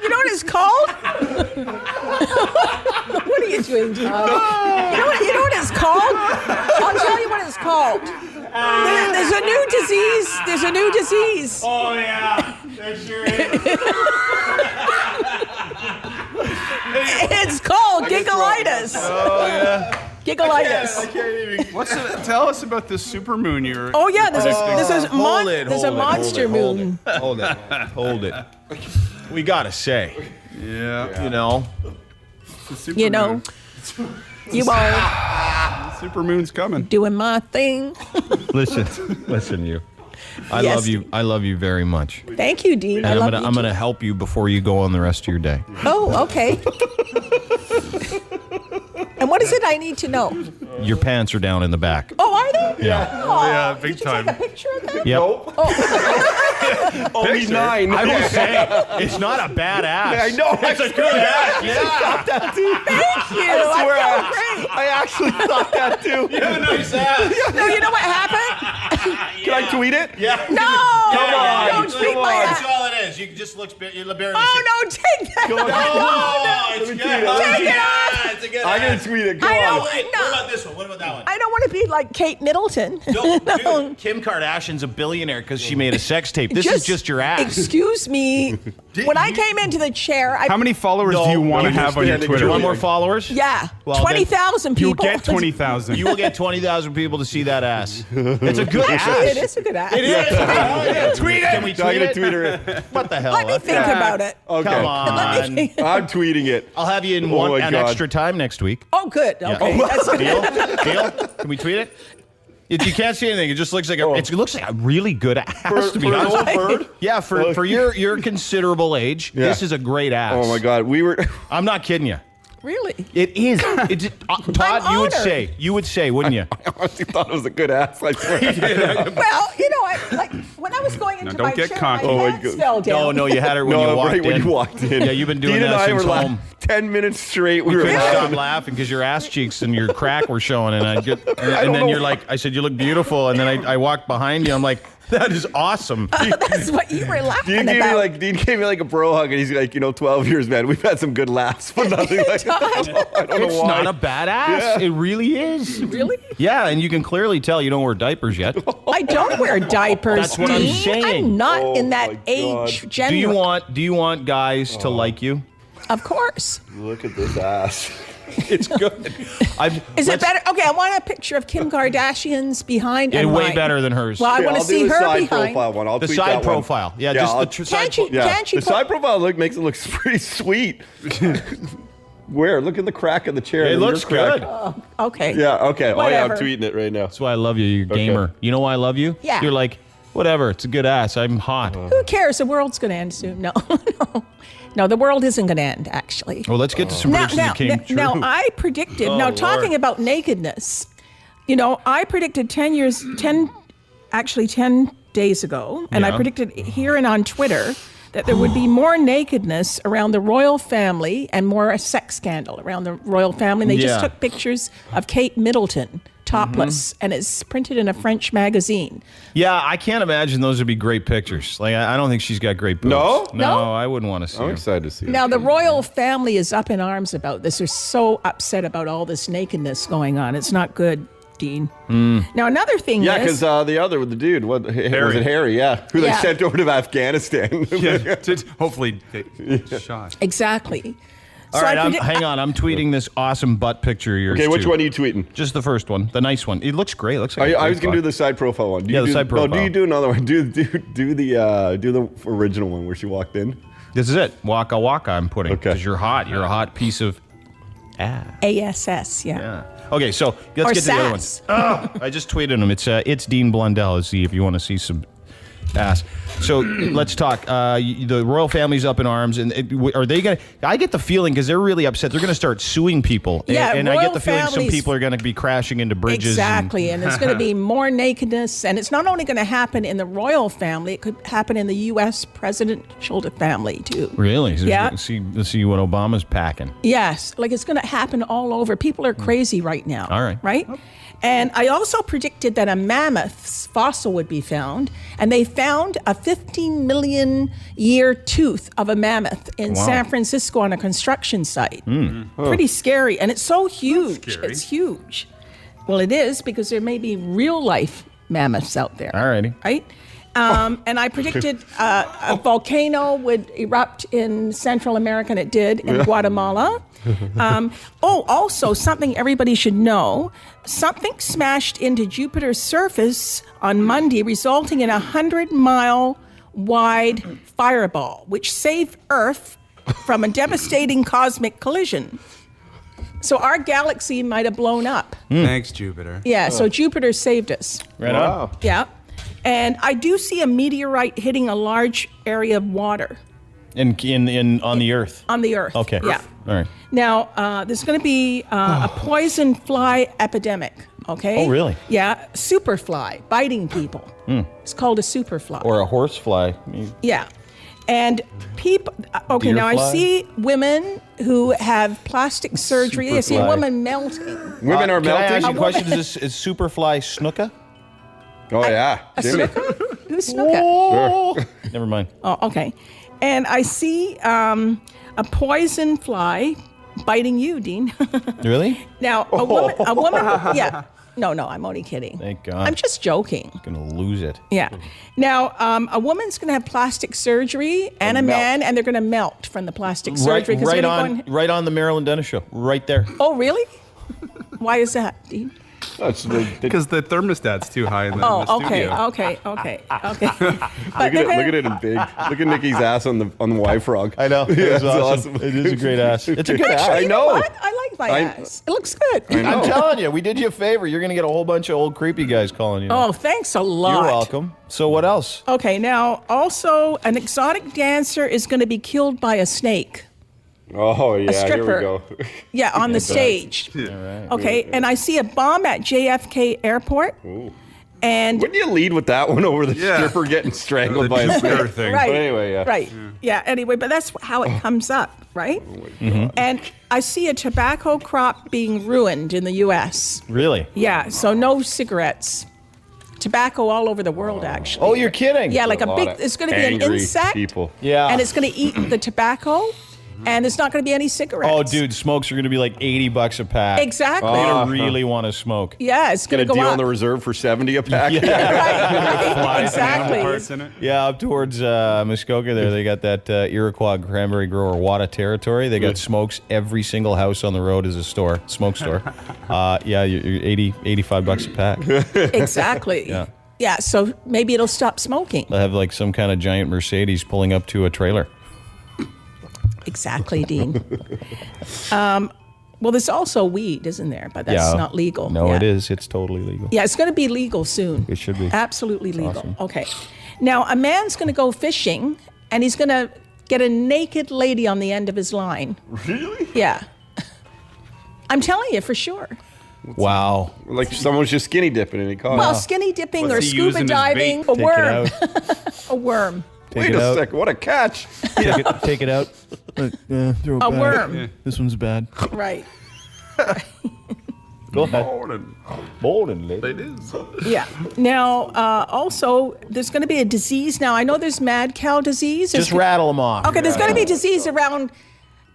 know what it's called? What are you doing, Tom? You know what it's called? I'll tell you what it's called. There's a new disease. There's a new disease. Oh, yeah. There sure is. It's called giggleitis. Oh, yeah. Giggleitis. I can't even. Tell us about this supermoon you're. Oh yeah, there's a Hold monster moon. Hold it. We gotta say, Yeah. you know, You know, you are Supermoon's coming. doing my thing. listen, you. I Yes. love you. I love you very much. Thank you, Dean. And I love I'm gonna help you before you go on the rest of your day. Oh, okay. And what is it I need to know? Your pants are down in the back. Oh, are they? Yeah. Oh, Yeah, big did you time. take a picture of that? Yep. Only 9. I will say, it's not a bad ass. I know. It's a good ass. I thought that too. Thank you. I swear, I feel great. I actually thought that too. You have a nice ass. No, you know what happened? Can I tweet it? Yeah. No. Come on. Don't tweet my ass. all it is. You just look embarrassing. Oh, no, take that. Go on. No. it's good. Take it off. It's a good I'm gonna ass. tweet it. Go I on. don't, What about this one? What about that one? I don't want to be like Kate Middleton. No, No. dude, Kim Kardashian's a billionaire because she made a sex tape. This is Just- just your ass. Excuse me. When I came into the chair, How many followers do you want to have on your understand it. Twitter? Do you want more followers? Yeah, Well, 20,000 people. You'll get 20,000. You will get 20,000 people to see that ass. It's a good Actually, ass. it is a good ass. It is. Yeah, tweet it. Can we I'm tweet gonna it? tweet it. What the hell? Let me think about it. Okay. Come Let me on. think. I'm tweeting it. I'll have you in Oh my an God. extra time next week. Oh, good. Okay, Yeah. that's good. Deal? Can we tweet it? You can't see anything. It just looks like it looks like a really good ass. To be For an honest. old bird? Yeah, for your considerable age, Yeah. this is a great ass. Oh my God, we were. I'm not kidding you. Really? It is. It's Todd. I'm You would say, wouldn't you? I honestly thought it was a good ass. I swear. Well, you know, like when I was going into don't my get chair, cocky. my Oh my pants God. fell down. No, you had it when you walked right in. when you walked in. Yeah, you've been doing Dean that and I since were home. 10 minutes straight. We We were couldn't stop laughing. laughing because your ass cheeks and your crack were showing, and and don't then know you're why. like, I said, you look beautiful, and then I walked behind you. I'm like, that is awesome. That's what you were laughing about. Dean gave me like a bro hug, and he's like, 12 years, man. We've had some good laughs, but nothing like Todd. I don't know It's why. not a bad ass. Yeah. It really is. Really? Yeah, and you can clearly tell you don't wear diapers yet. I don't wear diapers. That's what I'm Dean. saying. I'm not Oh in that my God. age. Do Genuine. you want guys to like you? Of course. Look at this ass. It's good. Is it better? Okay, I want a picture of Kim Kardashian's behind. Yeah, and way mine. better than hers. Well, I want to I'll see do the her side behind. profile one. I'll The tweet side that one. profile. Yeah, just I'll- the side Can't you? Yeah, Can't you? the side profile makes it look pretty sweet. Where? Look at the crack in the chair. It and looks your crack. good. Okay. Yeah. Okay. Oh yeah, I'm Whatever. tweeting it right now. That's why I love you. You're a gamer. You know why I love you? Yeah. You're like, whatever. It's a good ass. I'm hot. Who cares? The world's going to end soon. No, no, the world isn't going to end. Actually. Well, let's get to some predictions that came true. Now, I predicted. Oh, now, Lord. talking about nakedness, I predicted 10 days ago, and I Yeah. predicted here and on Twitter that there would be more nakedness around the royal family and more a sex scandal around the royal family. And they just Yeah. took pictures of Kate Middleton topless, and it's printed in a French magazine. Yeah, I can't imagine those would be great pictures. Like, I don't think she's got great boobs. No? No? I wouldn't want to see I'm her. excited to see it. Now, the royal family is up in arms about this. They're so upset about all this nakedness going on. It's not good, Dean. Now, another thing Yeah, is... because the other with the dude, was it Harry? Yeah, who they Yeah. sent over to Afghanistan. Yeah, hopefully shot. Exactly. All So right, I predict- hang on. I'm tweeting this awesome butt picture of yours. Okay, which too. one are you tweeting? Just the first one, the nice one. It looks great. It looks like I was going to do the side profile one. Yeah, the side No, do profile. you do another one? Do the original one where she walked in. This is it. Waka waka. I'm putting Okay. because you're hot. You're a hot piece of ass. ASS, yeah. Yeah. Okay, so let's Or get to the other one. sass. I just tweeted him. It's Dean Blundell. See if you want to see some ass. So let's talk. The royal family's up in arms, and are they going to? I get the feeling because they're really upset. They're going to start suing people. Yeah, and I royal get the feeling some families- people are going to be crashing into bridges. Exactly, and there's going to be more nakedness, and it's not only going to happen in the royal family, it could happen in the U.S. presidential family, too. Really? So Yeah. Let's see what Obama's packing. Yes, like it's going to happen all over. People are crazy right now. All right. Right? And I also predicted that a mammoth's fossil would be found, and they found a 15 million year tooth of a mammoth in Wow. San Francisco on a construction site. Pretty scary, and it's so huge. scary. It's huge. Well, it is because there may be real life mammoths out there. All righty. Right? And I predicted a volcano would erupt in Central America, and it did in Guatemala. Also, something everybody should know. Something smashed into Jupiter's surface on Monday, resulting in a 100-mile wide fireball, which saved Earth from a devastating cosmic collision. So our galaxy might have blown up. Thanks, Jupiter. Yeah, so Jupiter saved us. Right on. Yeah. And I do see a meteorite hitting a large area of water. On the Earth? On the Earth. Okay. Yeah. All right. Now, there's going to be a poison fly epidemic, okay? Oh, really? Yeah, superfly, biting people. It's called a superfly. Or a horsefly. Yeah. And people, okay, now I Deerfly? see women who have plastic surgery. I see a Superfly. woman melting. Women are Can I ask you a melting. question? Is superfly snooka? Oh yeah, A Jimmy. snooker? Who's snooker? Sure. Never mind. Oh, okay. And I see a poison fly biting you, Dean. Really? Now, a woman, yeah. No, I'm only kidding. Thank God. I'm just joking. Gonna lose it. Yeah. Now, a woman's going to have plastic surgery and a man, and they're going to melt from the plastic surgery. 'cause Right they're on, going- right on the Marilyn Dennis show. Right there. Oh, really? Why is that, Dean? Because the thermostat's too high in the, Oh, in the okay, studio. okay. Look at it in big. Look at Nikki's ass on the Y frog. I know. Yeah, It's awesome. It is a great ass. It's a good ass. I know. What? I like my ass. It looks good. I'm telling you, we did you a favor. You're going to get a whole bunch of old creepy guys calling you. Oh, thanks a lot. You're welcome. So what else? Okay, now also an exotic dancer is going to be killed by a snake. Oh yeah, here stripper. we go. Yeah, on the stage. All right. Okay, and I see a bomb at JFK Airport. Ooh. And Wouldn't you lead with that one over the stripper getting strangled by a snake? thing. right, But anyway, yeah. right, yeah. Anyway, but that's how it comes up, right? And I see a tobacco crop being ruined in the U.S. Really? Yeah, so no cigarettes. Tobacco all over the world, actually. Oh, you're kidding? Yeah, like a lot big. of It's going to be an angry insect. people. Yeah. And it's going to eat the tobacco, and there's not going to be any cigarettes. Oh, dude, smokes are going to be like $80 a pack. Exactly. You're going to really want to smoke. Yeah, it's Get going a to go deal up. on the reserve for 70 a pack. Right. Exactly. Parts in it. Yeah, up towards Muskoka there, they got that Iroquois cranberry grower Wada territory. They got smokes. Every single house on the road is a store, smoke store. Yeah, you're $85 a pack. Exactly. Yeah. Yeah, so maybe it'll stop smoking. They'll have like some kind of giant Mercedes pulling up to a trailer. Exactly, Dean. Well, there's also weed, isn't there? But that's not legal. No, Yeah. it is. It's totally legal. Yeah, it's going to be legal soon. It should be. Absolutely legal. Awesome. Okay. Now, a man's going to go fishing, and he's going to get a naked lady on the end of his line. Really? Yeah. I'm telling you, for sure. Wow. Like someone's just skinny dipping and he caught Well, it. skinny dipping or What's he scuba using as diving, bait? a Take worm. it out. A worm. Wait a sec, what a catch. Take it out. Throw it A back. worm. Yeah. This one's bad. Right. Go ahead. Bolden, lady. It is. Yeah. Now, also, there's going to be a disease. Now, I know there's mad cow disease. Just rattle them off. Okay, there's going to be a disease around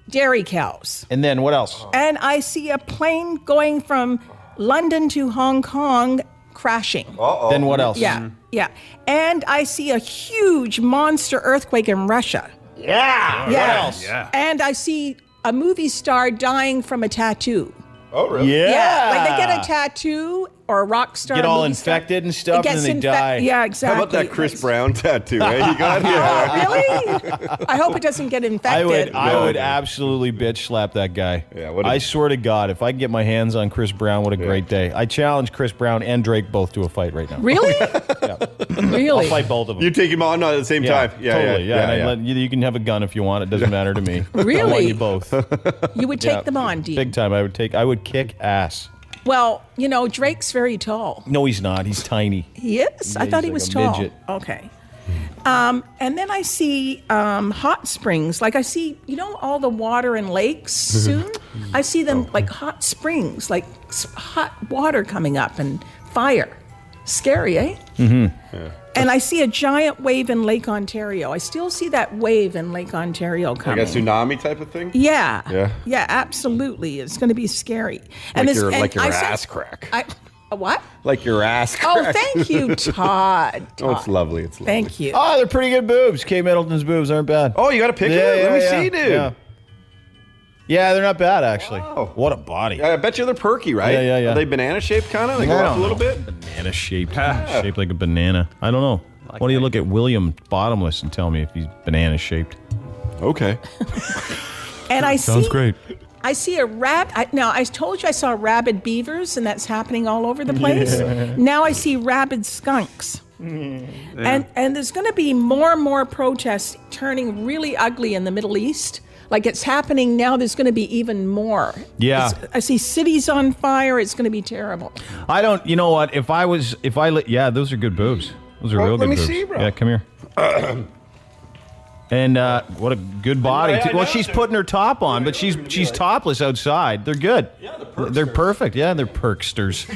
dairy cows. And then what else? And I see a plane going from London to Hong Kong crashing. Then what else? Yeah, yeah. And I see a huge monster earthquake in Russia. Yeah. Yeah. What else? Yeah. And I see a movie star dying from a tattoo. Oh, really? Yeah. Like they get a tattoo or a rock star. Get all movie star. infected and stuff, It and gets then they die. Yeah, exactly. How about that Chris Brown tattoo, eh? You got Oh, really? I hope it doesn't get infected. I would absolutely bitch slap that guy. Yeah, what I swear to God, if I can get my hands on Chris Brown, what a great day. I challenge Chris Brown and Drake both to a fight right now. Really? Really? I'll fight both of them. You take him on at the same time. Yeah, totally. yeah. And I let you can have a gun if you want. It doesn't matter to me. I want Really? you both. You would take them on, Dean. Big time. I would kick ass. Well, you know, Drake's very tall. No, he's not. He's tiny. He is? I He's thought he like was a tall. midget. Okay. And then I see hot springs. Like I see, you know, all the water in lakes soon? I see them like hot springs, like hot water coming up and fire. Scary, eh? Mm-hmm. Yeah. And I see a giant wave in Lake Ontario. I still see that wave in Lake Ontario Like coming. a tsunami type of thing? Yeah. Yeah. Yeah, absolutely. It's going to be scary. Like this- your and I saw- ass crack. A what? Like your ass Oh, crack. thank you, Todd. Oh, it's lovely. It's lovely. Thank you. Oh, they're pretty good boobs. Kate Middleton's boobs aren't bad. Oh, you got a picture? Let me see, dude. Yeah, they're not bad, actually. What a body. I bet you they're perky, right? Yeah. Are they banana-shaped kind of? They go up a little bit? Banana-shaped. Shaped like a banana. I don't know. Why don't you look at William Bottomless and tell me if he's banana-shaped? Okay. And I Sounds see, great. I see a now, I told you I saw rabid beavers, and that's happening all over the place. Yeah. Now I see rabid skunks. And there's going to be more and more protests turning really ugly in the Middle East. Like it's happening now, there's going to be even more. Yeah. I see cities on fire. It's going to be terrible. You know what? Yeah, those are good boobs. Those are real good let me boobs. see, bro. Yeah, come here. And what a good body. Yeah, I well, know, she's putting her top on, but she's topless outside. They're good. Yeah, they're perfect. Yeah, they're perksters.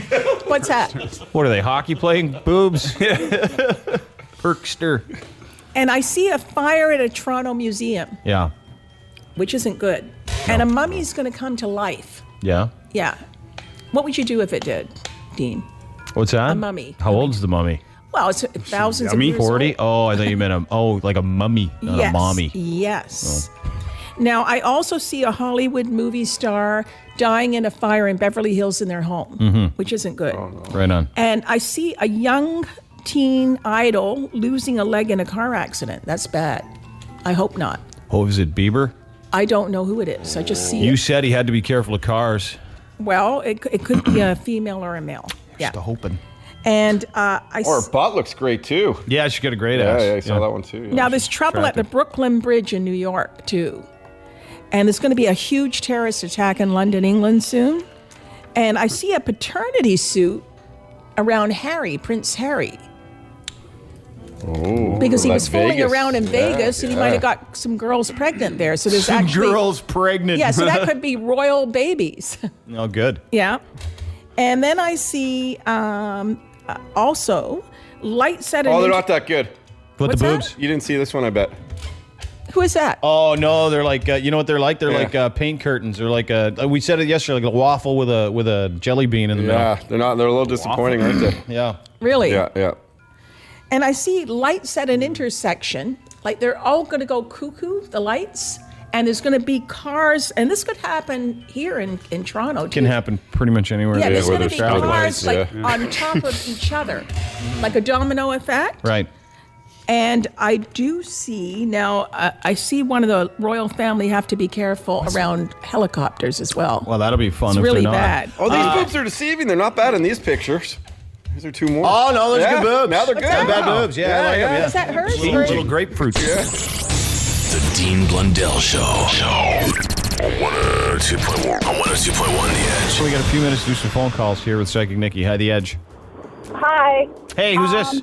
What's that? What are they, hockey playing boobs? Perkster. And I see a fire at a Toronto museum, Yeah. which isn't good. And a mummy's going to come to life. Yeah. Yeah. What would you do if it did, Dean? What's that? A mummy. How old's the mummy? Well, it's thousands of years 40? old. Oh, I thought you meant like a mummy, not Yes. a mommy. Yes. Now, I also see a Hollywood movie star dying in a fire in Beverly Hills in their home, which isn't good. Right on. And I see a young teen idol losing a leg in a car accident. That's bad. I hope not. Oh, is it Bieber? I don't know who it is. I just see You it. said he had to be careful of cars. Well, it could be a female or a male. Yeah. Just hoping. And Or her butt looks great, too. Yeah, she got a great ass. Yeah, I saw that one, too. Yeah. Now, there's trouble at the Brooklyn Bridge in New York, too. And there's going to be a huge terrorist attack in London, England soon. And I see a paternity suit around Prince Harry. Oh, Because he was that's fooling Vegas. around in Yeah, Vegas, and he might yeah. have got some girls pregnant there. So there's Some actually girls pregnant. Yeah, so that could be royal babies. Oh, good. Yeah. And then I see also lights at Oh, they're not that good. What, What's the that? boobs? You didn't see this one, I bet. Who is that? Oh, no, they're like, you know what they're like? They're Yeah. like paint curtains. They're like, we said it yesterday, like a waffle with a jelly bean in the middle. Yeah, they're a little disappointing, aren't they? Yeah. Really? Yeah. And I see lights at an intersection. Like they're all going to go cuckoo, the lights. And there's going to be cars. And this could happen here in Toronto, too. Can happen pretty much anywhere. Yeah, there's where going to be there's traffic cars lights, like on top of each other. Like a domino effect. Right. And I do see now, I see one of the royal family have to be careful around helicopters as well. Well, that'll be fun It's if really they're not. bad. Oh, these boobs are deceiving. They're not bad in these pictures. These are two more. Oh, no, those are good boobs. Now they're good. Not bad boobs. Yeah, I like them. Yeah. Is that hers? Little grapefruit. The Dean Blundell Show. 102.1 The Edge. So we got a few minutes to do some phone calls here with Psychic Nikki. Hi, The Edge. Hi. Hey, who's this?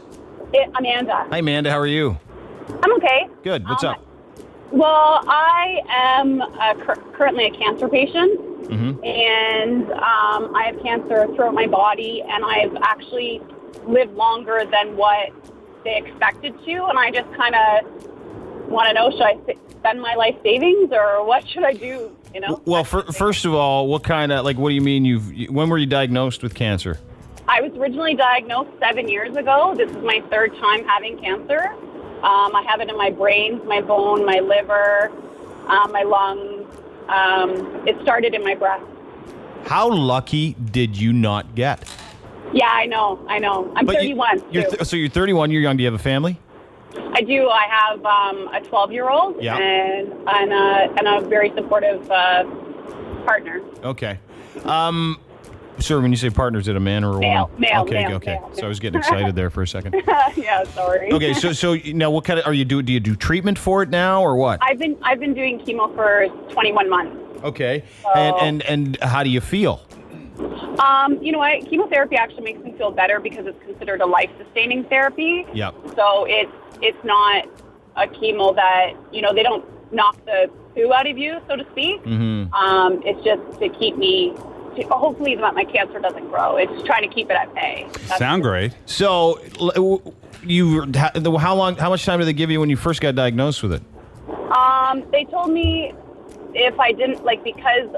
Amanda. Hi, Amanda. How are you? I'm okay. Good. What's up? Well, I am currently a cancer patient, Mm-hmm. and I have cancer throughout my body, and I've actually lived longer than what they expected to, and I just kind of want to know, should I spend my life savings, or what should I do, you know? Well, first of all, what do you mean when were you diagnosed with cancer? I was originally diagnosed 7 years ago. This is my third time having cancer. I have it in my brain, my bone, my liver, my lungs. It started in my breast. How lucky did you not get? Yeah, I know. I'm 31. So you're 31, you're young. Do you have a family? I do. I have a 12-year-old Yeah. and a very supportive partner. Okay. Sir, when you say partner, is it a man or a Male, woman? male, Okay, male, okay. male. So I was getting excited there for a second. Yeah, sorry. Okay, so now what kind of do you do treatment for it now or what? I've been doing chemo for 21 months. Okay. So- And how do you feel? You know what? Chemotherapy actually makes me feel better because it's considered a life-sustaining therapy. Yep. So it's not a chemo that, they don't knock the poo out of you, so to speak. Mm-hmm. It's just to keep me, hopefully that my cancer doesn't grow. It's trying to keep it at bay. Sound great. So how much time did they give you when you first got diagnosed with it? They told me if I didn't, because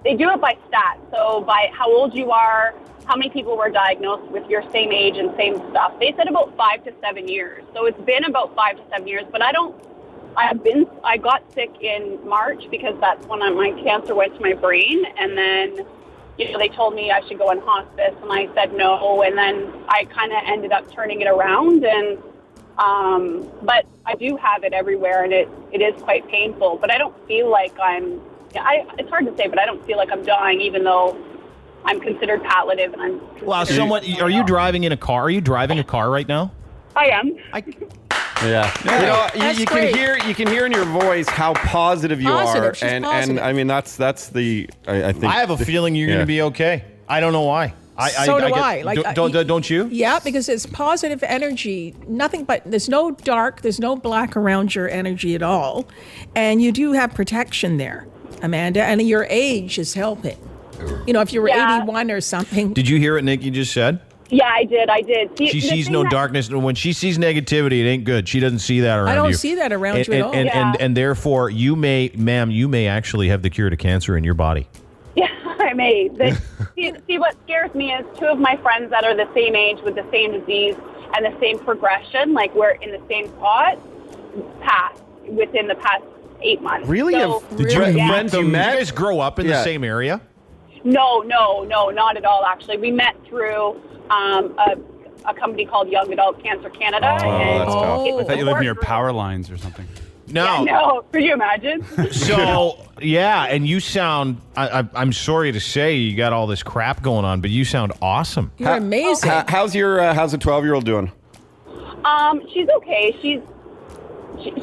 they do it by stats. So by how old you are, how many people were diagnosed with your same age and same stuff. They said about 5 to 7 years. So it's been about 5 to 7 years, but I got sick in March because that's when my cancer went to my brain, and then they told me I should go in hospice, and I said no, and then I kind of ended up turning it around, and but I do have it everywhere, and it is quite painful, but I don't feel like it's hard to say, but I don't feel like I'm dying, even though I'm considered palliative, and I'm Wow, somewhat. Are you driving in a car? Are you driving a car right now? I am. Yeah. You can hear in your voice how positive you are, She's and positive. I mean that's the I think I have a feeling you're going to be okay. I don't know why. So do I. Don't you? Yeah, because it's positive energy. Nothing but there's no dark, there's no black around your energy at all, and you do have protection there, Amanda. And your age is helping. If you were 81 or something. Did you hear what Nikki just said? Yeah, I did. She sees no darkness. When she sees negativity, it ain't good. She doesn't see that around you. I don't see that around you at all. And therefore, you may actually have the cure to cancer in your body. Yeah, I may. See, what scares me is 2 of my friends that are the same age with the same disease and the same progression, like we're in the same spot, passed within the past 8 months. Really? So, Did you guys grow up in the same area? No, not at all, actually. We met through a company called Young Adult Cancer Canada. That's tough. I thought you lived near power lines or something. No. Yeah, no, could you imagine? So, yeah, and you sound, I'm sorry to say you got all this crap going on, but you sound awesome. You're amazing. How's the 12-year-old doing? She's okay.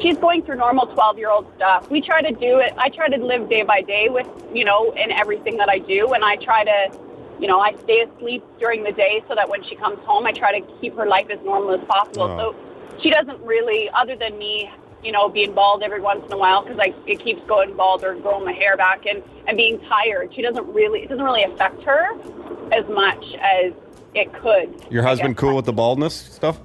She's going through normal 12-year-old stuff. We try to do it. I try to live day by day with, in everything that I do. And I try to, I stay asleep during the day so that when she comes home, I try to keep her life as normal as possible. So she doesn't really, other than me, being bald every once in a while because it keeps going bald or growing my hair back and being tired. It doesn't really affect her as much as it could. Your husband cool with the baldness stuff?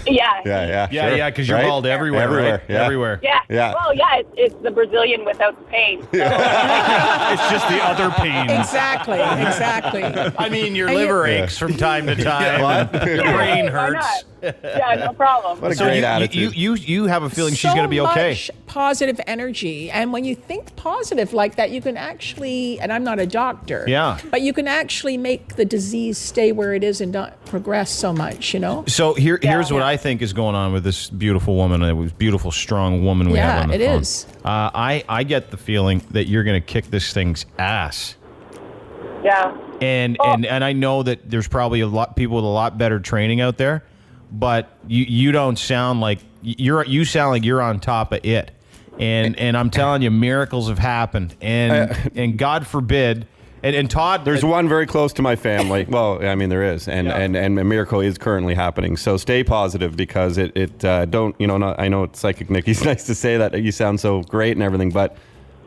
Yeah. Yeah, because you're bald everywhere, right? Yeah. Everywhere. Yeah. Well, yeah, it's the Brazilian without the pain. So. It's just the other pain. Exactly. I mean, your liver aches from time to time. What? Your brain hurts. Yeah, no problem. What a great attitude. You have a feeling she's going to be okay. So much positive energy. And when you think positive like that, you can actually, and I'm not a doctor, but you can actually make the disease stay where it is and not progress so much, So here's what I think is going on with this beautiful woman, this beautiful, strong woman we have on the phone. Yeah, it is. I get the feeling that you're going to kick this thing's ass. Yeah. And I know that there's probably a lot people with a lot better training out there, but you don't sound like you sound like you're on top of it. And I'm telling you, miracles have happened. And God forbid. And Todd, there's one very close to my family. Well, I mean there is, and a miracle is currently happening. So stay positive because it don't I know it's Psychic Nikki's nice to say that you sound so great and everything, but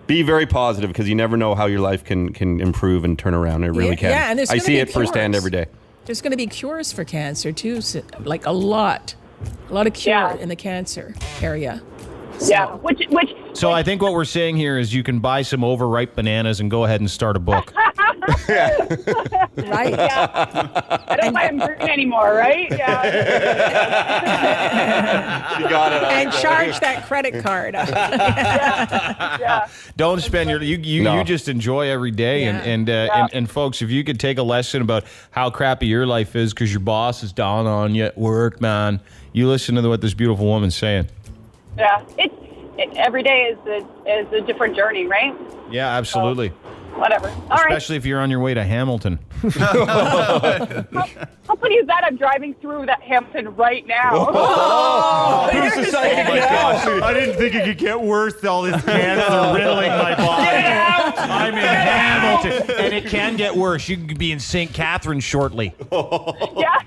be very positive because you never know how your life can improve and turn around. It really can. Yeah, and I see it firsthand every day. There's going to be cures for cancer too, like a lot of cure in the cancer area. Yeah, which. So I think what we're saying here is you can buy some overripe bananas and go ahead and start a book. Right. Yeah. I don't buy them green anymore, right? Yeah. You got it. And charge that credit card. Yeah. Don't spend you just enjoy every day. And folks, if you could take a lesson about how crappy your life is because your boss is down on you at work, man, you listen to what this beautiful woman's saying. Yeah, every day is a different journey, right? Yeah, absolutely. So, whatever. All Especially if you're on your way to Hamilton. How funny is that? I'm driving through that Hamilton right now. Who's the psychic now? I didn't think it could get worse. All this cancer riddling my body. Get out! I'm in Hamilton, and it can get worse. You could be in St. Catharines shortly. Yeah.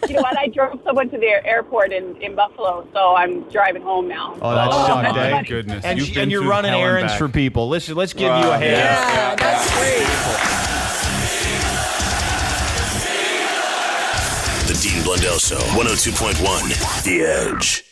You know what? I drove someone to the airport in Buffalo, so I'm driving home now. Oh, that sucked, eh? My goodness. And you're running errands for people. Let's give you a hand. Yeah, that's great. The Dean Blundell Show, 102.1, The Edge.